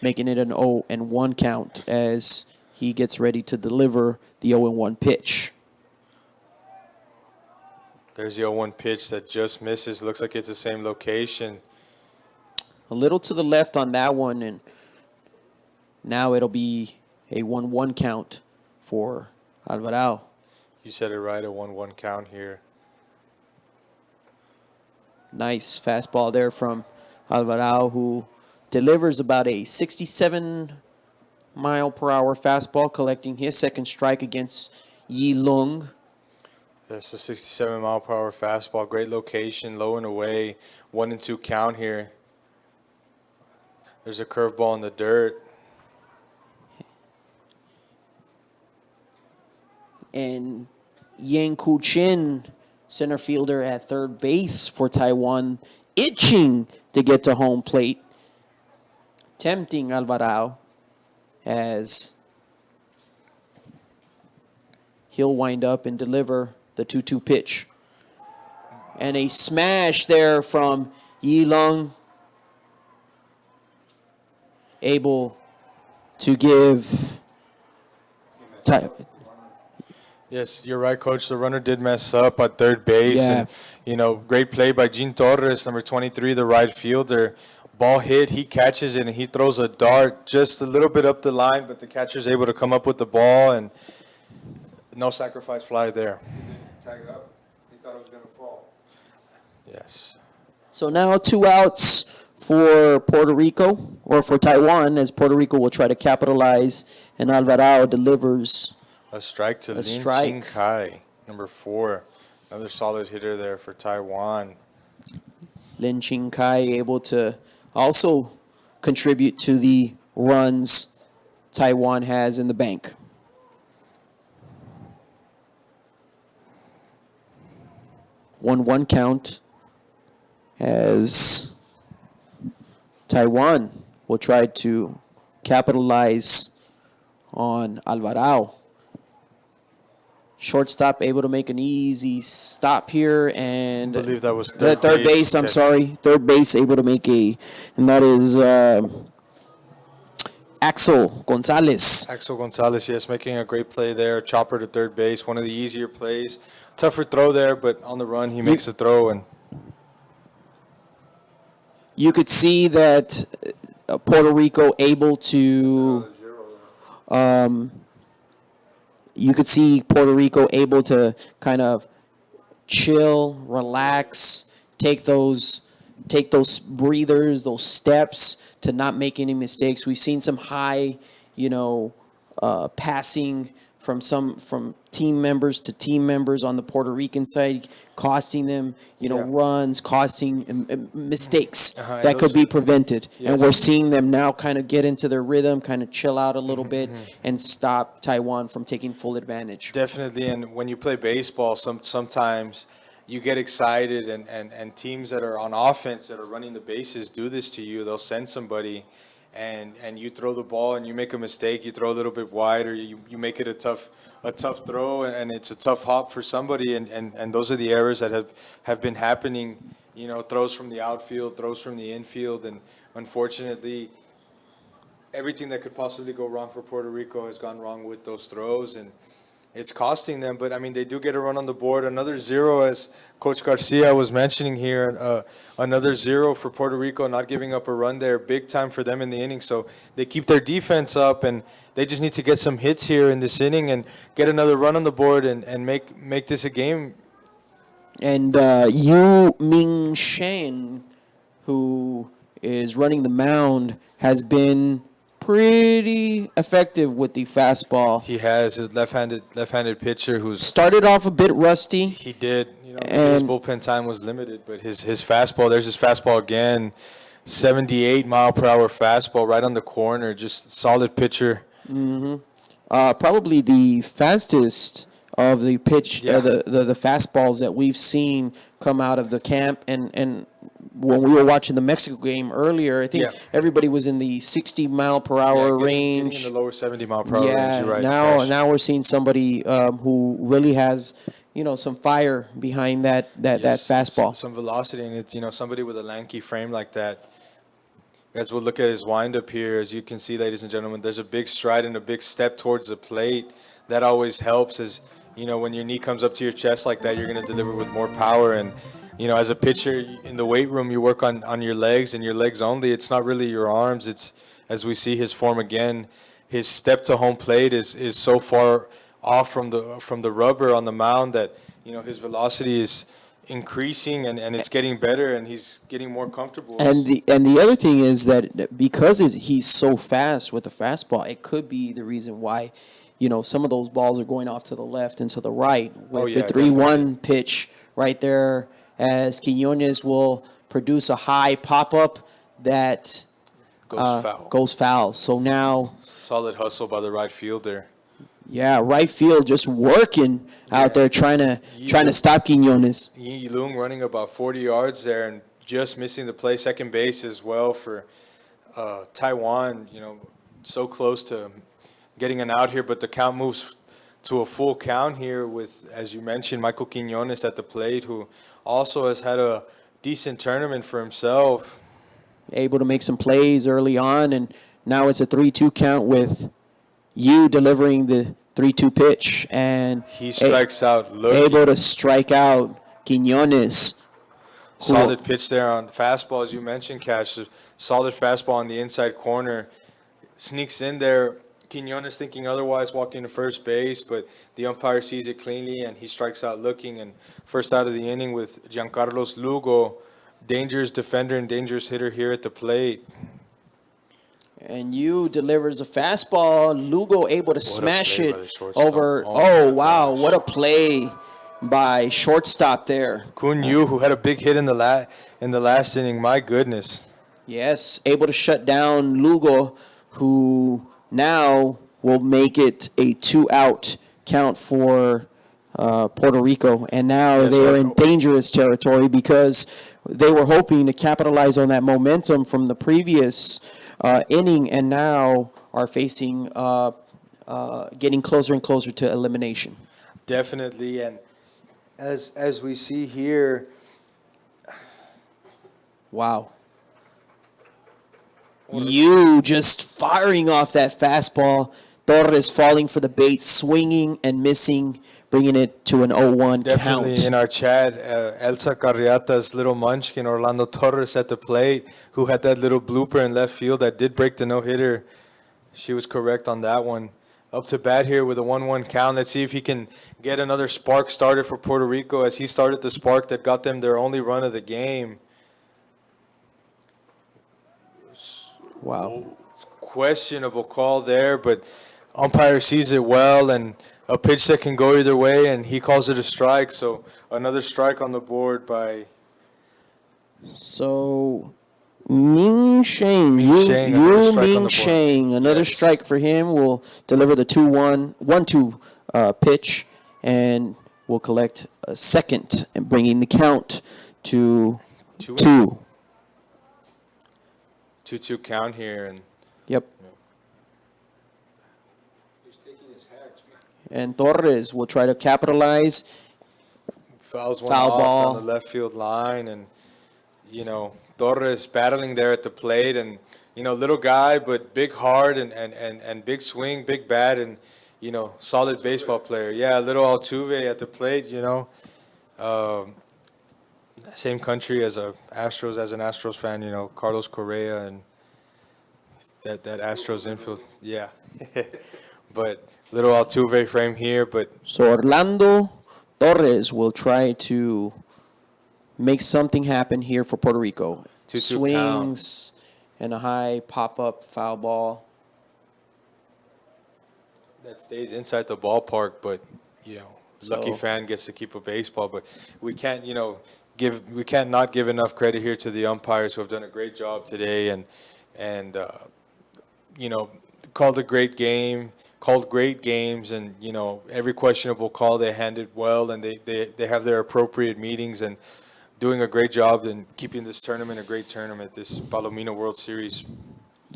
making it an 0-1 count as he gets ready to deliver the 0-1 pitch. There's the 0-1 pitch that just misses. Looks like it's the same location. A little to the left on that one, and now it'll be a 1-1 count for Alvarado. You said it right, a 1-1 count here. Nice fastball there from Alvarado, who delivers about a 67-mile-per-hour fastball, collecting his second strike against Yi Lung. That's a 67-mile-per-hour fastball. Great location, low and away. 1-2 count here. There's a curveball in the dirt. And Yang Ku-chin, center fielder at third base for Taiwan, itching to get to home plate, tempting Alvarado as he'll wind up and deliver the 2-2 pitch. And a smash there from Yi Lung, able to give Yes, you're right, Coach. The runner did mess up at third base. Yeah. And, great play by Gene Torres, number 23, the right fielder. Ball hit, he catches it, and he throws a dart just a little bit up the line, but the catcher's able to come up with the ball, and no sacrifice fly there. Tag up. He thought it was going to fall. Yes. So now 2 outs for Puerto Rico, or for Taiwan, as Puerto Rico will try to capitalize, and Alvarado delivers A strike to Lin strike. Ching Kai, number 4. Another solid hitter there for Taiwan. Lin Ching Kai able to also contribute to the runs Taiwan has in the bank. One count as Taiwan will try to capitalize on Alvarado. Shortstop able to make an easy stop here, and I believe that was third base. I'm sorry, third base able to make and that is Axel Gonzalez. Axel Gonzalez, yes, making a great play there. Chopper to third base, one of the easier plays. Tougher throw there, but on the run he makes a throw. And you could see that Puerto Rico able to. You could see Puerto Rico able to kind of chill, relax, take those breathers, those steps to not make any mistakes. We've seen some high, passing from team members to team members on the Puerto Rican side, costing them, runs, costing mistakes that could be prevented. Yes. And we're seeing them now kind of get into their rhythm, kind of chill out a little bit, and stop Taiwan from taking full advantage. definitely, and when you play baseball, sometimes you get excited, and teams that are on offense that are running the bases do this to you. They'll send somebody, and you throw the ball and you make a mistake, you throw a little bit wide, or you make it a tough throw, and it's a tough hop for somebody, and those are the errors that have been happening, throws from the outfield, throws from the infield, and unfortunately everything that could possibly go wrong for Puerto Rico has gone wrong with those throws, and it's costing them. But I mean, they do get a run on the board. Another 0, as Coach Garcia was mentioning here. Another 0 for Puerto Rico, not giving up a run there. Big time for them in the inning. So they keep their defense up, and they just need to get some hits here in this inning and get another run on the board and make this a game. And Yu Ming Shen, who is running the mound, has been pretty effective with the fastball. He has a left-handed pitcher who's Started off a bit rusty. He did. His bullpen time was limited, but his fastball, there's his fastball again, 78-mile-per-hour fastball right on the corner, just solid pitcher. Probably the fastest of the pitch, Yeah. the fastballs that we've seen come out of the camp. And when we were watching the Mexico game earlier, I think everybody was in the 60-mile-per-hour range. Getting in the lower 70-mile-per-hour range, you're right. Now we're seeing somebody who really has, some fire behind that fastball. Some velocity, and it's, somebody with a lanky frame like that. As we'll look at his windup here, as you can see, ladies and gentlemen, there's a big stride and a big step towards the plate. That always helps, as when your knee comes up to your chest like that, you're going to deliver with more power. And as a pitcher in the weight room, you work on your legs and your legs only. It's not really your arms. It's, as we see his form again, his step to home plate is so far off from the rubber on the mound that his velocity is increasing, and it's getting better, and he's getting more comfortable. And the other thing is that because he's so fast with the fastball, it could be the reason why, some of those balls are going off to the left and to the right with the 3-1 pitch right there, as Quiñones will produce a high pop-up that goes foul. So now solid hustle by the right fielder. Yeah, right field just working out there trying to stop Quiñones. Yi Lung running about 40 yards there and just missing the play. Second base as well for Taiwan, so close to getting an out here, but the count moves to a full count here with, as you mentioned, Michael Quiñones at the plate, who also has had a decent tournament for himself. Able to make some plays early on, and now it's a 3-2 count with you delivering the 3-2 pitch, and he strikes out. Able to strike out Quiñones. Solid pitch there on fastball, as you mentioned, Cash. Solid fastball on the inside corner. Sneaks in there. Quiñones thinking otherwise, walking to first base, but the umpire sees it cleanly, and he strikes out looking. And first out of the inning with Giancarlos Lugo, dangerous defender and dangerous hitter here at the plate. And you delivers a fastball. Lugo able to smash it over. Oh, wow. What a play by shortstop there. Kun Yu, who had a big hit in the last inning. My goodness. Yes, able to shut down Lugo, who now will make it a 2-out count for Puerto Rico. And now they are in dangerous territory because they were hoping to capitalize on that momentum from the previous inning, and now are facing getting closer and closer to elimination. Definitely, and as we see here, wow. You just firing off that fastball. Torres falling for the bait, swinging and missing, bringing it to an 0-1 definitely count. In our chat, Elsa Carriata's little munchkin, Orlando Torres at the plate, who had that little blooper in left field that did break the no-hitter. She was correct on that one. Up to bat here with a 1-1 count. Let's see if he can get another spark started for Puerto Rico, as he started the spark that got them their only run of the game. Wow. Questionable call there, but umpire sees it well, and a pitch that can go either way, and he calls it a strike. So another strike on the board by. So Ming Sheng, Ming Sheng, another strike for him. Will deliver the 1-2 pitch, and will collect a second, and bringing the count to 2. 2-2 count here, and yep. And Torres will try to capitalize. Fouls one Foul off ball down the left field line, and Torres battling there at the plate, and little guy but big heart and big swing, big bat, and solid baseball player. Yeah, little Altuve at the plate. Same country as an Astros fan. Carlos Correa and that Astros infield. Yeah, but little Altuve frame here, but so Orlando Torres will try to make something happen here for Puerto Rico. 2-2 swings and a high pop-up foul ball that stays inside the ballpark, but lucky fan gets to keep a baseball. But we can't not give enough credit here to the umpires, who have done a great job today, and called a great game, called great games, and every questionable call they handled well, and they have their appropriate meetings, and doing a great job in keeping this tournament a great tournament, this Palomino World Series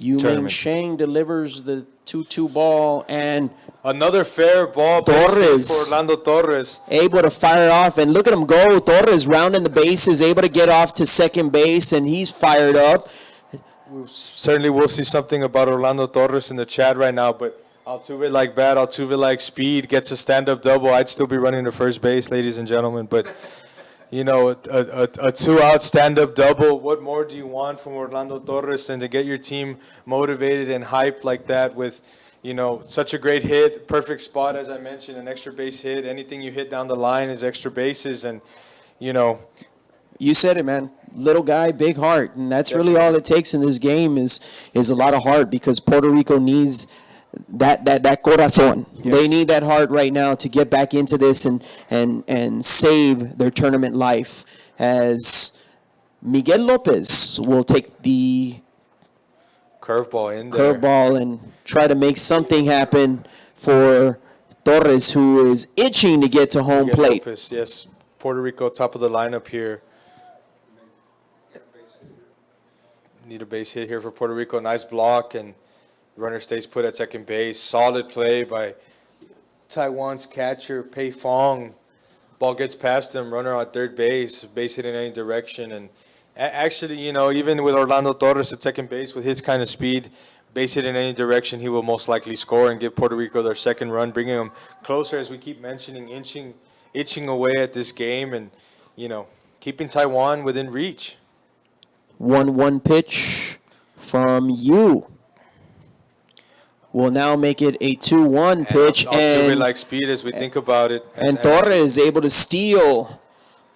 Ming Sheng delivers the 2-2 ball, and another fair ball Torres for Orlando Torres. Able to fire off, and look at him go. Torres rounding the bases, able to get off to second base, and he's fired up. Certainly we'll see something about Orlando Torres in the chat right now, but Altuve like bat, Altuve like speed, gets a stand-up double. I'd still be running to first base, ladies and gentlemen, but a 2-out stand-up double. What more do you want from Orlando Torres than to get your team motivated and hyped like that with, such a great hit, perfect spot, as I mentioned, an extra base hit. Anything you hit down the line is extra bases, and, you know, You said it, man. Little guy, big heart, and that's really all it takes in this game is a lot of heart because Puerto Rico needs that corazón. Yes. They need that heart right now to get back into this and save their tournament life. As Miguel Lopez will take the curveball in there. curveball and try to make something happen for Torres, who is itching to get to home Miguel plate. Lopez, yes. Puerto Rico, top of the lineup here. Need a base hit here for Puerto Rico. Nice block, and runner stays put at second base. Solid play by Taiwan's catcher, Pei Fong. Ball gets past him, runner on third base hit in any direction. And actually, you know, even with Orlando Torres at second base, with his kind of speed, base hit in any direction, he will most likely score and give Puerto Rico their second run, bringing them closer, as we keep mentioning, itching away at this game and, you know, keeping Taiwan within reach. 1-1 pitch from you. Will now make it a 2-1 pitch. And like speed as we think about it. And Torres is able to steal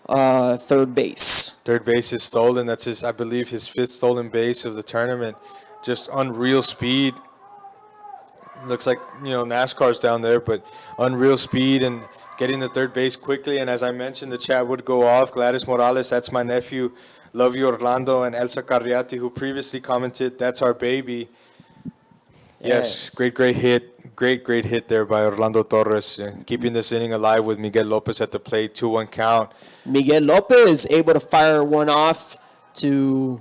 third base. Third base is stolen. That's his, I believe, his fifth stolen base of the tournament. Just unreal speed. Looks like, you know, NASCAR's down there, but unreal speed and getting the third base quickly. And as I mentioned, the chat would go off. Gladys Morales, that's my nephew. Love you, Orlando. And Elsa Carriati, who previously commented, that's our baby. Yes, great hit. Great hit there by Orlando Torres. Keeping this inning alive with Miguel Lopez at the plate, 2-1 count. Miguel Lopez able to fire one off to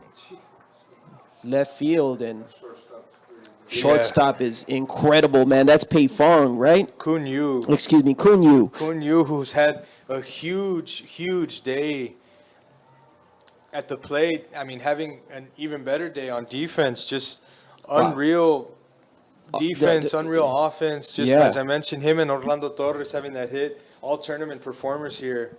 left field, and shortstop is incredible, man. That's Pei Fong, right? Kun Yu. Excuse me, Kun Yu. Kun Yu, who's had a huge day at the plate. I mean, having an even better day on defense. Just unreal defense, unreal offense. Just as I mentioned, him and Orlando Torres having that hit. All tournament performers here.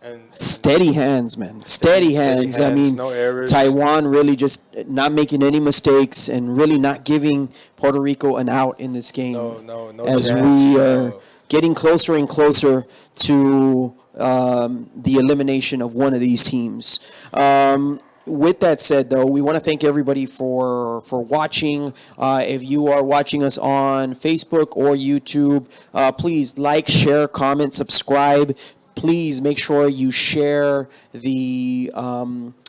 And steady hands, man. Steady hands. I mean, no errors. Taiwan really just not making any mistakes and really not giving Puerto Rico an out in this game. No as chance. We are getting closer and closer to the elimination of one of these teams. With that said, though, we want to thank everybody for watching. If you are watching us on Facebook or YouTube, please like, share, comment, subscribe. Please make sure you share the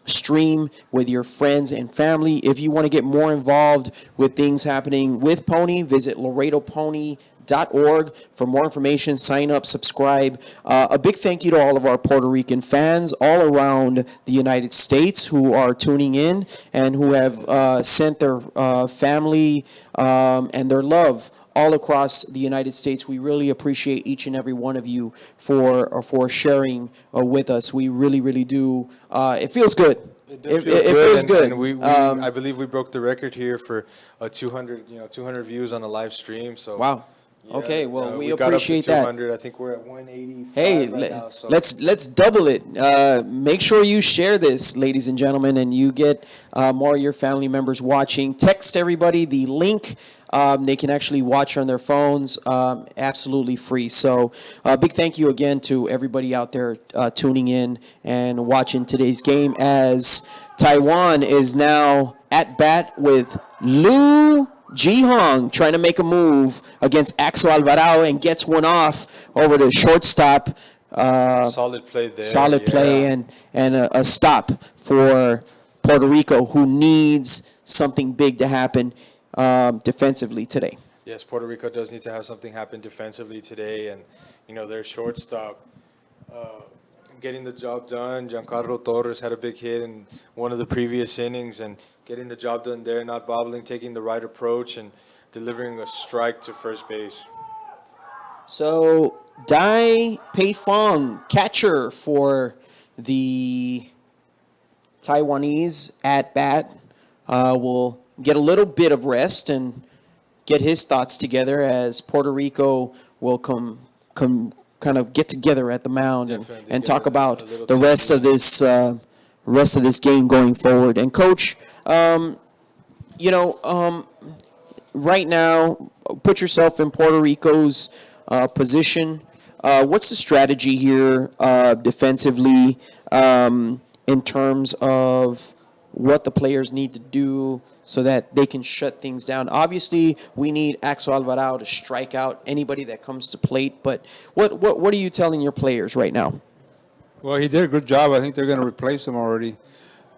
stream with your friends and family. If you want to get more involved with things happening with Pony, visit LaredoPony.org for more information. Sign up, subscribe. A big thank you to all of our Puerto Rican fans all around the United States who are tuning in and who have sent their family and their love all across the United States. We really appreciate each and every one of you for sharing with us. We really do. It feels good. It feels good. And I believe we broke the record here for 200 views on the live stream. So wow. Yeah, okay, well, we appreciate got up to 200. I think we're at 185 now. So. Let's double it. Make sure you share this, ladies and gentlemen, and you get more of your family members watching. Text everybody the link. They can actually watch on their phones, absolutely free. So big thank you again to everybody out there tuning in and watching today's game, as Taiwan is now at bat with Liu Ji-hong trying to make a move against Axel Alvarado and gets one off over the shortstop. Solid play there. Solid play and a stop for Puerto Rico, who needs something big to happen defensively today. Yes, Puerto Rico does need to have something happen defensively today, and their shortstop getting the job done. Giancarlo Torres had a big hit in one of the previous innings, and getting the job done there, not bobbling, taking the right approach, and delivering a strike to first base. So Dai Pei Fong, catcher for the Taiwanese at bat, will get a little bit of rest and get his thoughts together as Puerto Rico will come kind of get together at the mound and talk about the rest of this game going forward. And Coach, right now, put yourself in Puerto Rico's position. What's the strategy here defensively in terms of what the players need to do so that they can shut things down? Obviously, we need Axel Alvarado to strike out anybody that comes to plate, but what are you telling your players right now? Well, he did a good job. I think they're going to replace him already.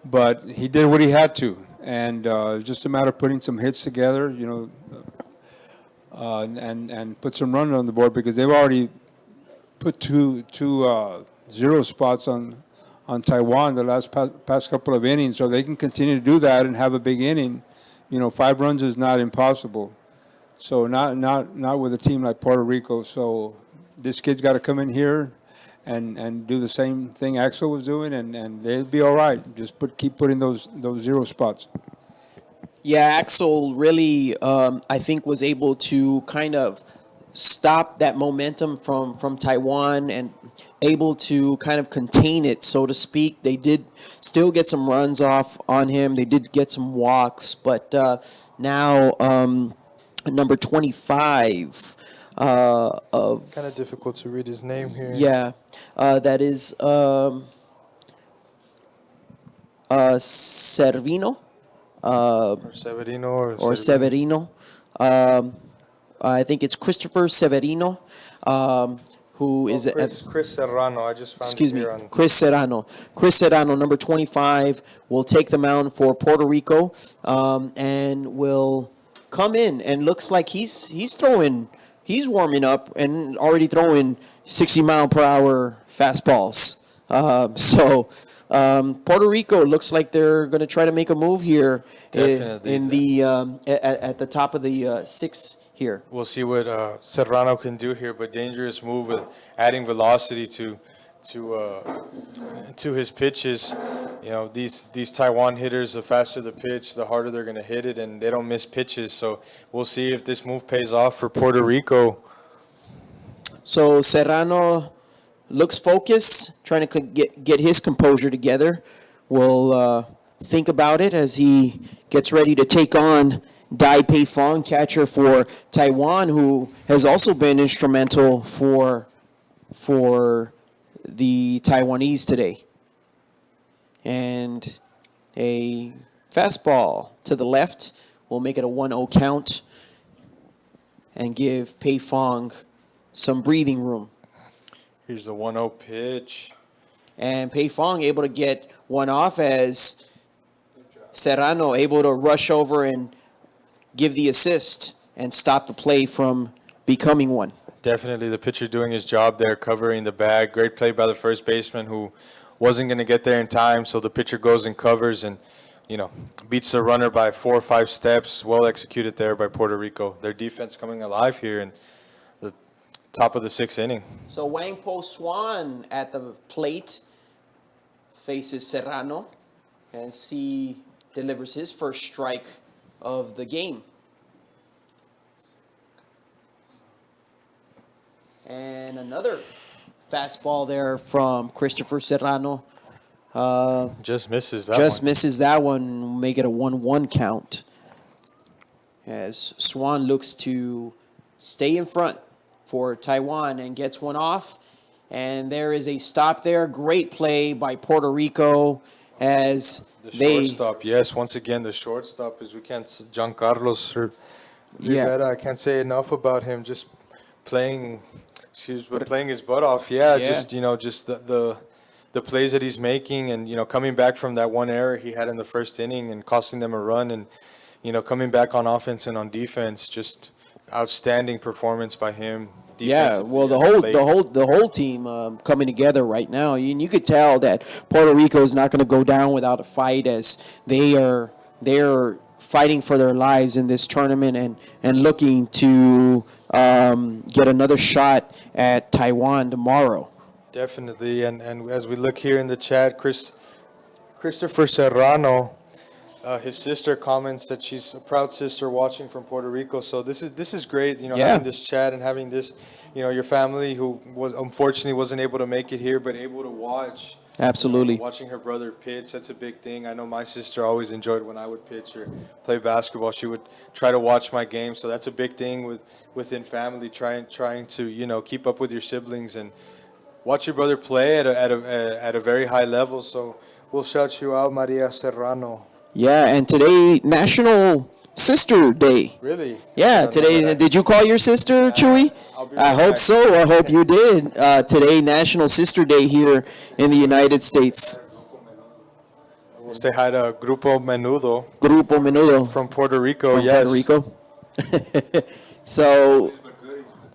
But he did what he had to. And it's just a matter of putting some hits together, and put some runs on the board because they've already put two zero spots on Taiwan the past couple of innings. So they can continue to do that and have a big inning. 5 runs is not impossible. So not with a team like Puerto Rico. So this kid's got to come in here and do the same thing Axel was doing, and they'll be all right. Just keep putting those zero spots. Yeah, Axel really, I think, was able to kind of stop that momentum from Taiwan and able to kind of contain it, so to speak. They did still get some runs off on him. They did get some walks, but now number 25 of... Kind of difficult to read his name here. Yeah, that is Servino. Or Severino. Or Severino. I think it's Christopher Severino, who is Chris Serrano. I just found excuse it me, here on Chris Serrano. Chris Serrano, number 25, will take the mound for Puerto Rico, and will come in and looks like he's warming up and already throwing 60-mile-per-hour fastballs. Puerto Rico looks like they're going to try to make a move here in the at the top of the sixth here. We'll see what Serrano can do here, but dangerous move with adding velocity to his pitches. These Taiwan hitters, the faster the pitch, the harder they're going to hit it, and they don't miss pitches. So we'll see if this move pays off for Puerto Rico. So Serrano looks focused, trying to get his composure together. We'll think about it as he gets ready to take on Dai Pei Fong, catcher for Taiwan, who has also been instrumental for the Taiwanese today. And a fastball to the left will make it a 1-0 count and give Pei Fong some breathing room. Here's the 1-0 pitch. And Pei Fong able to get one off as Serrano able to rush over and give the assist and stop the play from becoming one. Definitely the pitcher doing his job there, covering the bag. Great play by the first baseman who wasn't going to get there in time, so the pitcher goes and covers and, beats the runner by 4 or 5 steps. Well executed there by Puerto Rico. Their defense coming alive here in the top of the 6th inning. So Wang Po Swan at the plate faces Serrano as he delivers his first strike of the game. And another fastball there from Christopher Serrano. Just misses that one. Make it a 1-1 count. As Swan looks to stay in front for Taiwan and gets one off. And there is a stop there. Great play by Puerto Rico as shortstop, yes. Once again, the shortstop is Giancarlos Rivera. I can't say enough about him. Just playing his butt off. Just the plays that he's making, and coming back from that one error he had in the first inning and costing them a run, and coming back on offense and on defense. Just outstanding performance by him. Yeah, well, the whole team coming together right now, and you could tell that Puerto Rico is not going to go down without a fight, as they're fighting for their lives in this tournament and looking to get another shot at Taiwan tomorrow. Definitely, and as we look here in the chat, Christopher Serrano. His sister comments that she's a proud sister watching from Puerto Rico. So this is great, having this chat and having this, your family who unfortunately wasn't able to make it here, but able to watch Absolutely. Watching her brother pitch, that's a big thing. I know my sister always enjoyed when I would pitch or play basketball. She would try to watch my game, so that's a big thing within family. Trying to keep up with your siblings and watch your brother play at a very high level. So we'll shout you out, Maria Serrano. Yeah, and today National Sister Day. Really? Yeah, today. Did you call your sister, Chewy? I hope so. I hope you did. Today, National Sister Day here in the United States. We'll say hi to Grupo Menudo. Grupo Menudo. From Puerto Rico, From yes. Puerto Rico. So,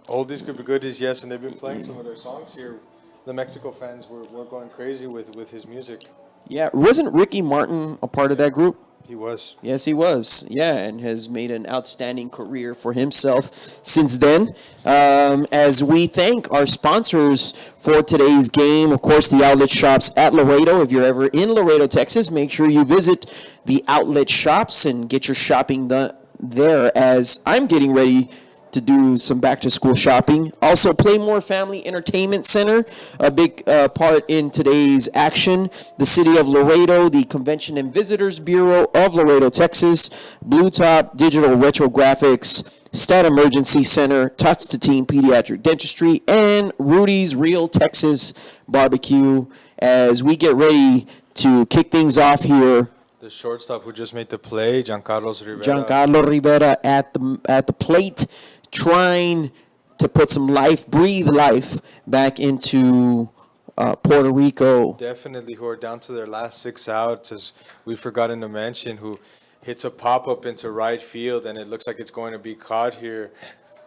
Oldies could be goodies, yes, and they've been playing some of their songs here. The Mexico fans were going crazy with his music. yeah, wasn't Ricky Martin a part of that group? He was. Yes, he was. Yeah, and has made an outstanding career for himself since then. As we thank our sponsors for today's game, of course, the outlet shops at Laredo. If you're ever in Laredo, Texas, make sure you visit the outlet shops and get your shopping done there, as I'm getting ready to do some back-to-school shopping. Also, Playmore Family Entertainment Center, a big part in today's action. The City of Laredo, the Convention and Visitors Bureau of Laredo, Texas, Blue Top Digital Retro Graphics, Stat Emergency Center, Tots to Teen Pediatric Dentistry, and Rudy's Real Texas Barbecue, as we get ready to kick things off here. The shortstop who just made the play, Giancarlo Rivera. Giancarlo Rivera at the plate, trying to put some life, breathe life back into Puerto Rico. Definitely, who are down to their last 6 outs, as we've forgotten to mention, who hits a pop-up into right field, and it looks like it's going to be caught here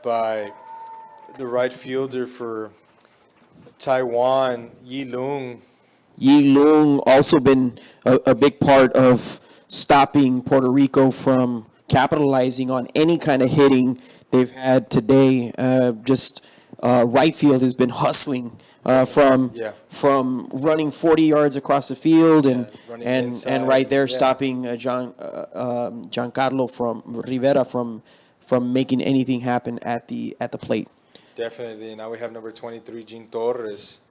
by the right fielder for Taiwan, Yi Lung. Yi Lung also been a big part of stopping Puerto Rico from capitalizing on any kind of hitting they've had today. Right field has been hustling from running 40 yards across the field and right there stopping Giancarlo from Rivera from making anything happen at the plate. Definitely. Now we have number 23, Gene Torres.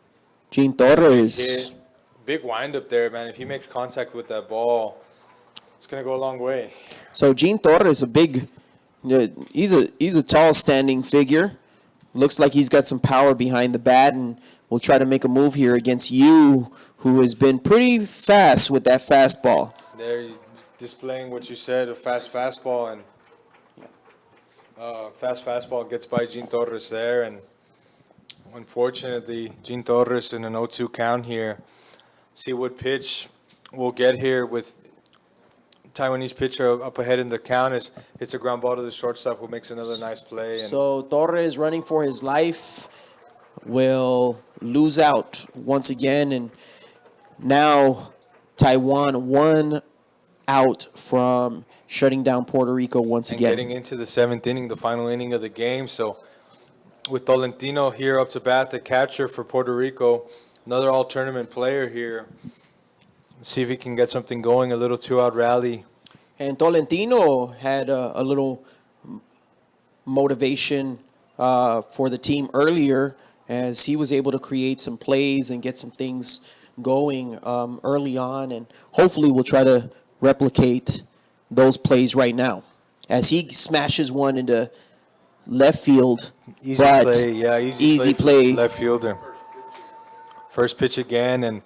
Gene Torres. Big windup there, man. If he makes contact with that ball, it's going to go a long way. So Gene Torres, he's a tall standing figure. Looks like he's got some power behind the bat, and will try to make a move here against you, who has been pretty fast with that fastball. There, displaying what you said, a fast fastball, and fast fastball gets by Gene Torres there, and unfortunately, Gene Torres in an 0-2 count here. See what pitch we'll get here with Taiwanese pitcher up ahead in the count. It's a ground ball to the shortstop, who makes another nice play. So Torres, running for his life, will lose out once again, and now Taiwan 1 out from shutting down Puerto Rico once again. Getting into the 7th inning, the final inning of the game. So with Tolentino here up to bat, the catcher for Puerto Rico, another all-tournament player here. Let's see if he can get something going, a little 2-out rally. And Tolentino had a little motivation for the team earlier, as he was able to create some plays and get some things going early on. And hopefully we'll try to replicate those plays right now, as he smashes one into left field. Easy play. Left fielder. First pitch again, and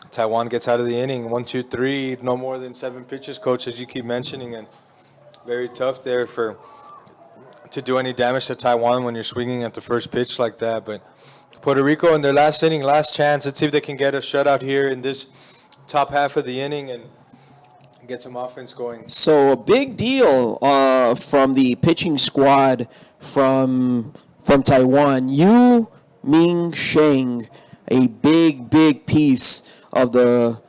Taiwan gets out of the inning. 1, 2, 3, no more than 7 pitches, Coach, as you keep mentioning, and very tough there to do any damage to Taiwan when you're swinging at the first pitch like that. But Puerto Rico in their last inning, last chance. Let's see if they can get a shutout here in this top half of the inning and get some offense going. So a big deal from the pitching squad from Taiwan. Yu Ming Sheng, a big piece of the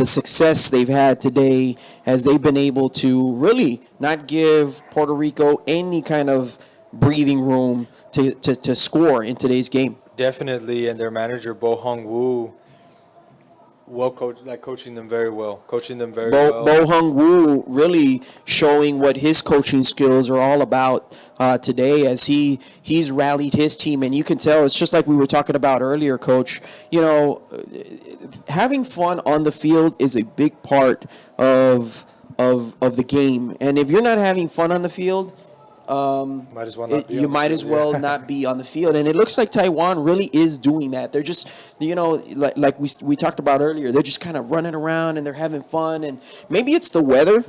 success they've had today, as they've been able to really not give Puerto Rico any kind of breathing room to score in today's game. Definitely, and their manager, Bo Hong Woo, coaching them very well. Bo Hung Woo really showing what his coaching skills are all about today, as he's rallied his team, and you can tell it's just like we were talking about earlier, Coach. You know, having fun on the field is a big part of the game, and if you're not having fun on the field, might as well not be you might as well not be on the field. And it looks like Taiwan really is doing that. They're just, you know, like we talked about earlier, they're just kind of running around and they're having fun. And maybe it's the weather.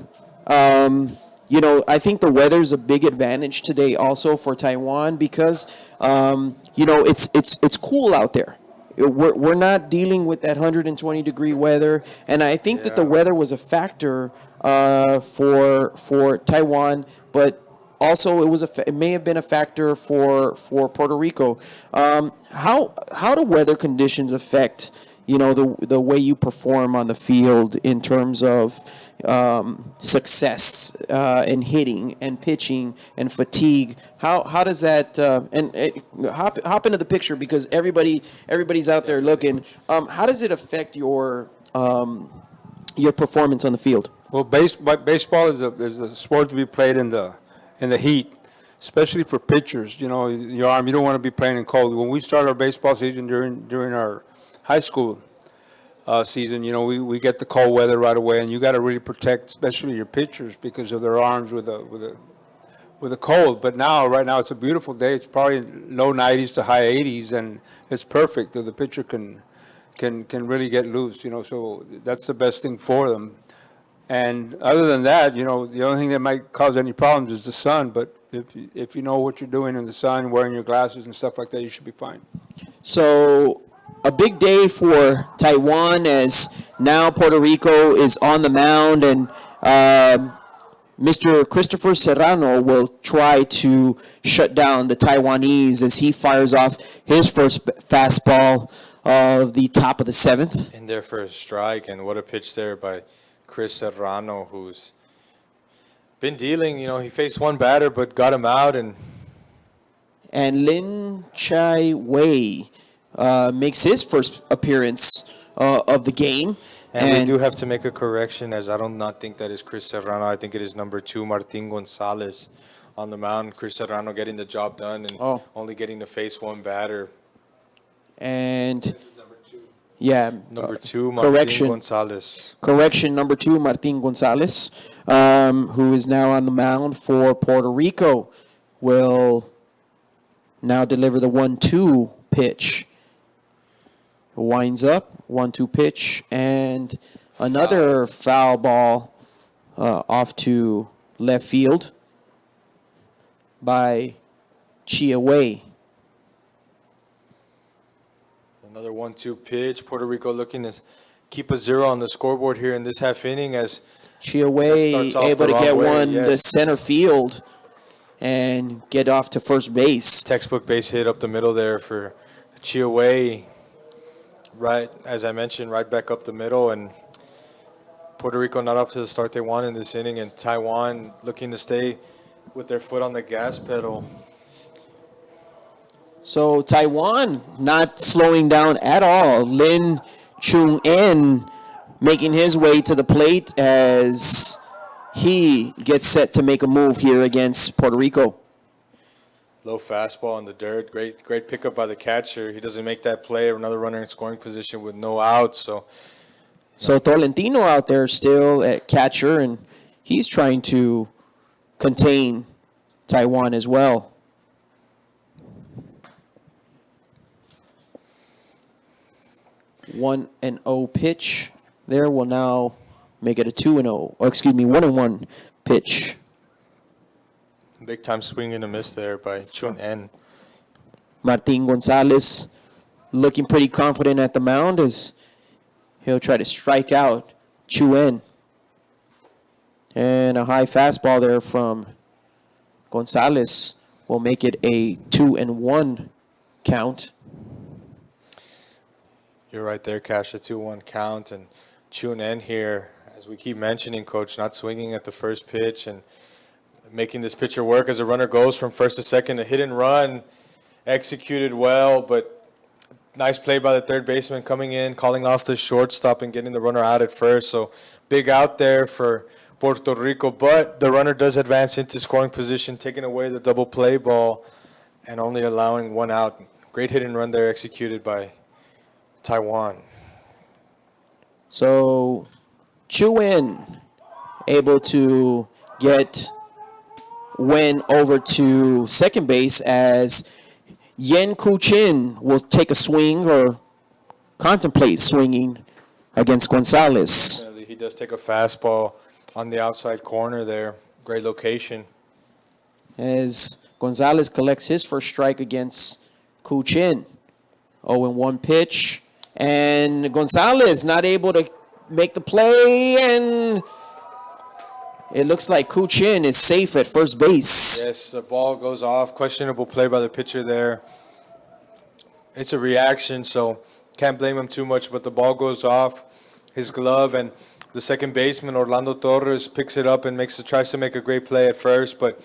You know, I think the weather's a big advantage today also for Taiwan because, you know, it's cool out there. We're not dealing with that 120-degree weather, and I think that the weather was a factor for Taiwan, but also it may have been a factor for Puerto Rico. How do weather conditions affect, you know, the way you perform on the field in terms of success in hitting and pitching and fatigue? How does that hop into the picture, because everybody's out there looking. How does it affect your performance on the field? Well, baseball is a sport to be played in the heat, especially for pitchers. You know, your arm, you don't want to be playing in cold. When we start our baseball season during our high school season, you know, we get the cold weather right away, and you got to really protect, especially your pitchers, because of their arms with a cold. But right now it's a beautiful day. It's probably low 90s to high 80s, and it's perfect. The pitcher can really get loose. You know, so that's the best thing for them. And other than that, you know, the only thing that might cause any problems is the sun. But if you know what you're doing in the sun, wearing your glasses and stuff like that, you should be fine. So a big day for Taiwan, as now Puerto Rico is on the mound, and Mr. Christopher Serrano will try to shut down the Taiwanese as he fires off his first fastball of the top of the seventh. In there for a strike, and what a pitch there by Chris Serrano, who's been dealing. You know, he faced one batter but got him out. And Lin Chai Wei makes his first appearance of the game. And we do have to make a correction, as I do not think that is Chris Serrano. I think it is number 2, Martin Gonzalez, on the mound. Chris Serrano getting the job done and only getting to face one batter. And yeah, number 2, Martin Gonzalez. Correction, number 2, Martin Gonzalez, who is now on the mound for Puerto Rico, will now deliver the 1-2 pitch. Winds up, 1-2 pitch, and another foul ball off to left field by Chia Wei. Another 1-2 pitch. Puerto Rico looking to keep a 0 on the scoreboard here in this half inning, as Chia Wei able to get one to center field and get off to first base. Textbook base hit up the middle there for Chia Wei. Right, as I mentioned, right back up the middle, and Puerto Rico not off to the start they want in this inning, and Taiwan looking to stay with their foot on the gas pedal. So Taiwan not slowing down at all. Lin Chung-en making his way to the plate as he gets set to make a move here against Puerto Rico. Low fastball in the dirt. Great pickup by the catcher. He doesn't make that play. Another runner in scoring position with no outs. So Tolentino out there still at catcher, and he's trying to contain Taiwan as well. 1-0 pitch there will now make it a 2-0. Oh, excuse me, 1-1 pitch. Big time swing and a miss there by Chun-En. Martin Gonzalez looking pretty confident at the mound as he'll try to strike out Chuen. And a high fastball there from Gonzalez will make it a 2-1 count. You're right there, Cash, a 2-1 count. And Chun-En here, as we keep mentioning, Coach, not swinging at the first pitch and making this pitcher work as a runner goes from first to second. A hit and run, executed well, but nice play by the third baseman coming in, calling off the shortstop and getting the runner out at first. So big out there for Puerto Rico, but the runner does advance into scoring position, taking away the double play ball and only allowing one out. Great hit and run there executed by Taiwan. So Chu-In able to get Wen over to second base as Yen Ku-Chin will take a swing or contemplate swinging against Gonzalez. He does take a fastball on the outside corner there. Great location. As Gonzalez collects his first strike against Ku-Chin. 0-1 pitch. And Gonzalez not able to make the play, and it looks like Ku-Chin is safe at first base. Yes, the ball goes off. Questionable play by the pitcher there. It's a reaction, so can't blame him too much, but the ball goes off his glove, and the second baseman, Orlando Torres, picks it up and tries to make a great play at first, but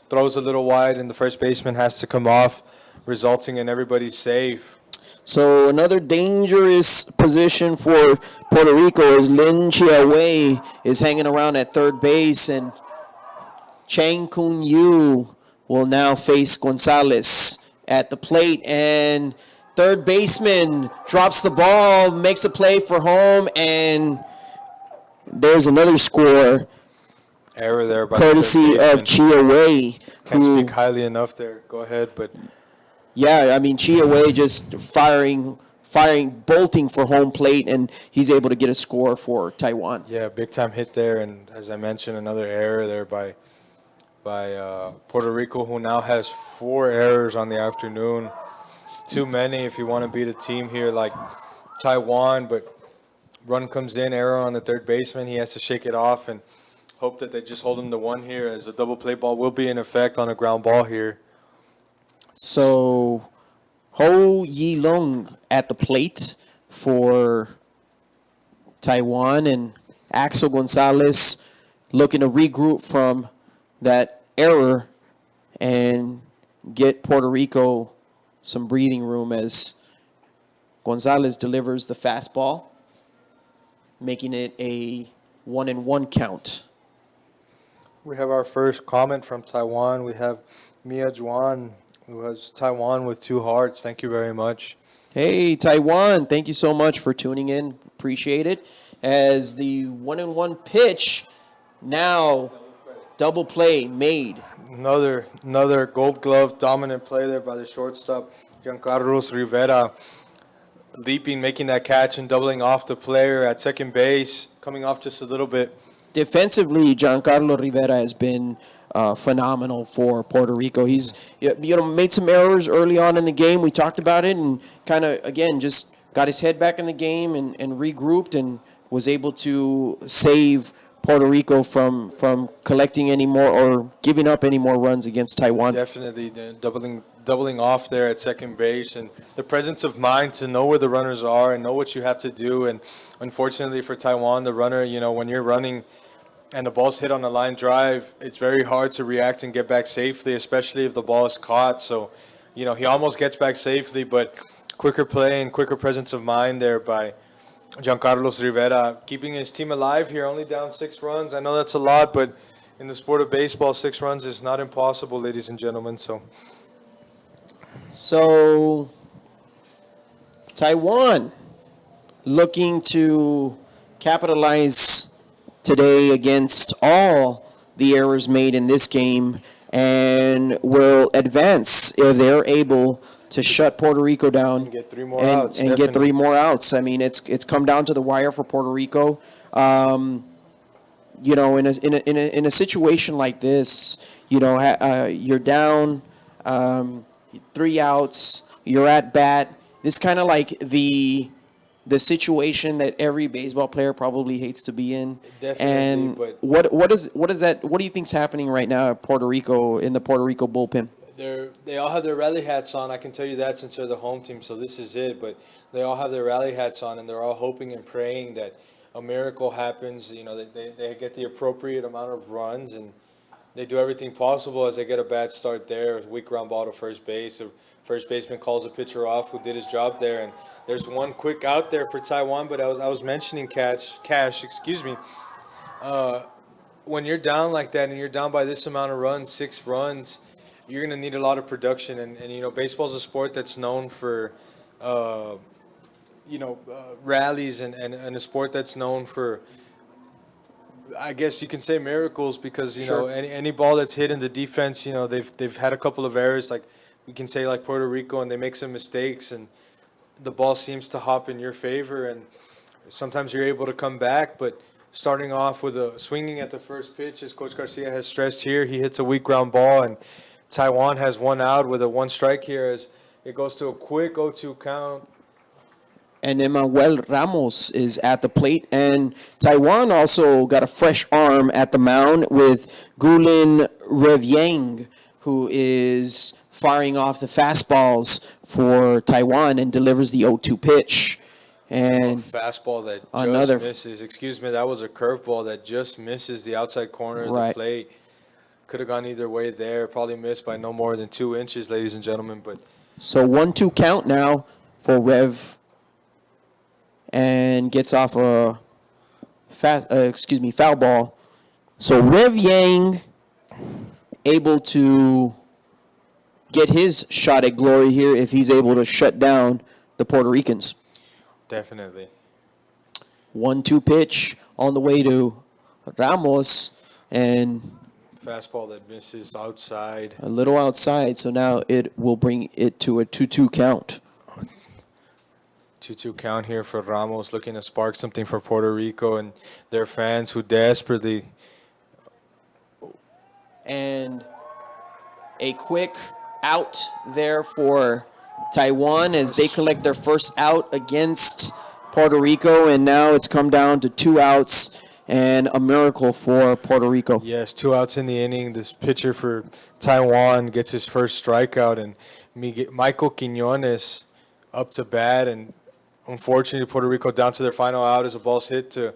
throws a little wide, and the first baseman has to come off, resulting in everybody safe. So another dangerous position for Puerto Rico as Lin Chia-Wei is hanging around at third base, and Chang Kun-Yu will now face Gonzalez at the plate, and third baseman drops the ball, makes a play for home, and there's another score. Error there by courtesy of Chia-Wei. Can't speak highly enough there. Go ahead, but yeah, I mean, Chia-Wei just firing, bolting for home plate, and he's able to get a score for Taiwan. yeah, big time hit there, and as I mentioned, another error there by Puerto Rico, who now has 4 errors on the afternoon. Too many if you want to beat a team here like Taiwan, but run comes in, error on the third baseman. He has to shake it off and hope that they just hold him to 1 here, as a double play ball will be in effect on a ground ball here. So Ho Yi-Lung at the plate for Taiwan, and Axel Gonzalez looking to regroup from that error and get Puerto Rico some breathing room as Gonzalez delivers the fastball, making it a 1-1 count. We have our first comment from Taiwan. We have Mia Juan, who has Taiwan with 2 hearts. Thank you very much. Hey, Taiwan, thank you so much for tuning in. Appreciate it. As the 1-1 pitch, now double play made. Another Gold Glove dominant play there by the shortstop, Giancarlos Rivera, leaping, making that catch and doubling off the player at second base, coming off just a little bit. Defensively, Giancarlo Rivera has been phenomenal for Puerto Rico. He's made some errors early on in the game. We talked about it, and kind of again just got his head back in the game and regrouped, and was able to save Puerto Rico from collecting any more or giving up any more runs against Taiwan. Definitely doubling off there at second base, and the presence of mind to know where the runners are and know what you have to do. And unfortunately for Taiwan, the runner, when you're running and the ball's hit on a line drive, it's very hard to react and get back safely, especially if the ball is caught. So, he almost gets back safely, but quicker play and quicker presence of mind there by Giancarlos Rivera, keeping his team alive here, only down 6 runs. I know that's a lot, but in the sport of baseball, 6 runs is not impossible, ladies and gentlemen. So Taiwan looking to capitalize today against all the errors made in this game, and will advance if they're able to shut Puerto Rico down and get 3 more outs. And get 3 more outs. I mean, it's come down to the wire for Puerto Rico. In a situation like this, you're down 3 outs, you're at bat. It's kind of like the situation that every baseball player probably hates to be in. Definitely, and but what do you think's happening right now at Puerto Rico, in the Puerto Rico bullpen? They all have their rally hats on. I can tell you that, since they're the home team, so this is it. But they all have their rally hats on, and they're all hoping and praying that a miracle happens. They get the appropriate amount of runs, and they do everything possible as they get a bad start there. A weak ground ball to first base. The first baseman calls the pitcher off who did his job there. And there's one quick out there for Taiwan, but I was mentioning Cash, excuse me. When you're down like that and you're down by this amount of runs, 6 runs, you're going to need a lot of production. And, you know, baseball's a sport that's known for, rallies and a sport that's known for, I guess you can say miracles because, you know, any ball that's hit in the defense, you know, they've had a couple of errors, like we can say like Puerto Rico, and they make some mistakes and the ball seems to hop in your favor. And sometimes you're able to come back, but starting off with a swinging at the first pitch, as Coach Garcia has stressed here, he hits a weak ground ball, and Taiwan has one out with a one strike here as it goes to a quick 0-2 count. And Emmanuel Ramos is at the plate, and Taiwan also got a fresh arm at the mound with Gulin Revieng, who is firing off the fastballs for Taiwan and delivers the 0-2 pitch. And fastball that another just misses. Excuse me, that was a curveball that just misses the outside corner of the plate. Could have gone either way there. Probably missed by no more than 2 inches, ladies and gentlemen. But so 1-2 count now for Rev, and gets off a foul ball. So Rev Yang able to get his shot at glory here if he's able to shut down the Puerto Ricans. Definitely. 1-2 pitch on the way to Ramos, and fastball that misses outside. A little outside, so now it will bring it to a 2-2 count. 2-2 count here for Ramos, looking to spark something for Puerto Rico and their fans who desperately. And a quick out there for Taiwan as they collect their first out against Puerto Rico, and now it's come down to 2 outs and a miracle for Puerto Rico. Yes, 2 outs in the inning. This pitcher for Taiwan gets his first strikeout, and Michael Quiñones up to bat, and unfortunately Puerto Rico down to their final out as the ball's hit to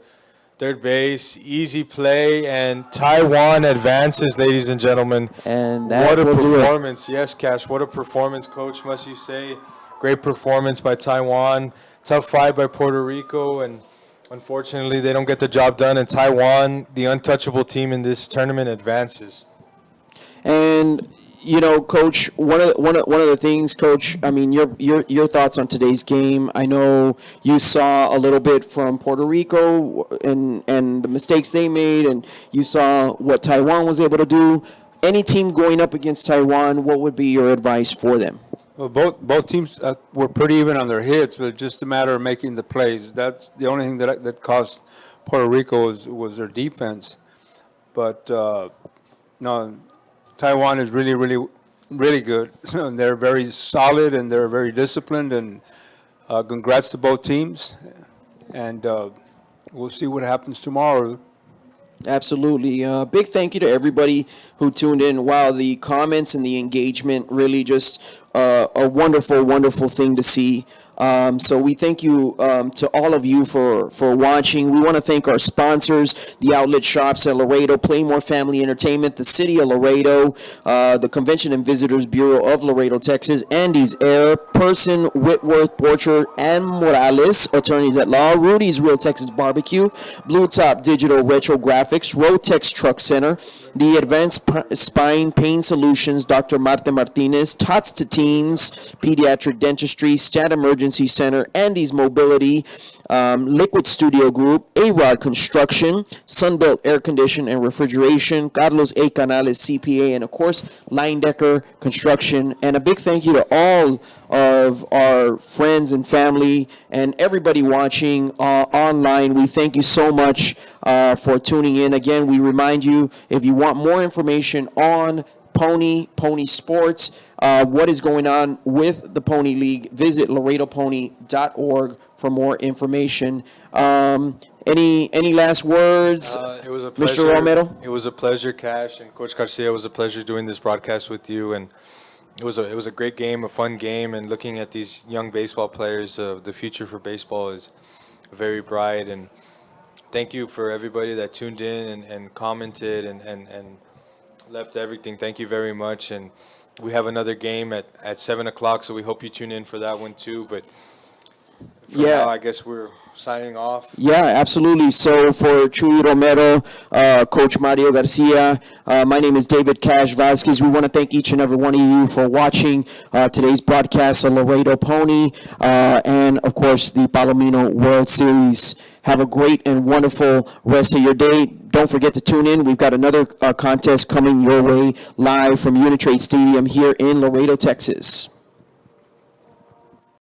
third base. Easy play, and Taiwan advances, ladies and gentlemen. And that what a will performance. Yes, Cash, what a performance, Coach, must you say. Great performance by Taiwan. Tough fight by Puerto Rico, and unfortunately they don't get the job done. And Taiwan, the untouchable team in this tournament, advances. And you know, Coach, one of the things, Coach, I mean, your thoughts on today's game. I know you saw a little bit from Puerto Rico and the mistakes they made, and you saw what Taiwan was able to do. Any team going up against Taiwan, what would be your advice for them? Well, both teams were pretty even on their hits, but it's just a matter of making the plays. That's the only thing that cost Puerto Rico was their defense. But no, Taiwan is really, really, really good. They're very solid and they're very disciplined. And congrats to both teams. And we'll see what happens tomorrow. Absolutely. Big thank you to everybody who tuned in. Wow, the comments and the engagement really just a wonderful, wonderful thing to see. So we thank you to all of you for watching. We want to thank our sponsors, the outlet shops at Laredo, Playmore Family Entertainment, the City of Laredo, the Convention and Visitors Bureau of Laredo, Texas, Andy's Air, Person, Whitworth, Borcher, and Morales, attorneys at law, Rudy's Real Texas Barbecue, Blue Top Digital Retro Graphics, Rotex Truck Center, the Advanced Spine Pain Solutions, Dr. Marta Martinez, Tots to Teens, Pediatric Dentistry, Stat Emergency Center, Andy's Mobility, Liquid Studio Group, A-Rod Construction, Sunbelt Air Condition and Refrigeration, Carlos A. Canales CPA, and of course, Leindecker Construction. And a big thank you to all of our friends and family and everybody watching online. We thank you so much for tuning in. Again, we remind you, if you want more information on Pony Sports, what is going on with the Pony League, visit LaredoPony.org for more information. Any last words, It was a pleasure, Mr. Romero? It was a pleasure, Cash, and Coach Garcia. It was a pleasure doing this broadcast with you, and it was a great game, a fun game, and looking at these young baseball players. The future for baseball is very bright, and thank you for everybody that tuned in and commented and left everything. Thank you very much. And we have another game at 7 o'clock, so we hope you tune in for that one too. But for now, I guess we're signing off. Yeah, absolutely. So for Chuy Romero, Coach Mario Garcia, my name is David Cash Vasquez. We want to thank each and every one of you for watching today's broadcast of Laredo Pony and, of course, the Palomino World Series. Have a great and wonderful rest of your day. Don't forget to tune in. We've got another contest coming your way live from Uni-Trade Stadium here in Laredo, Texas.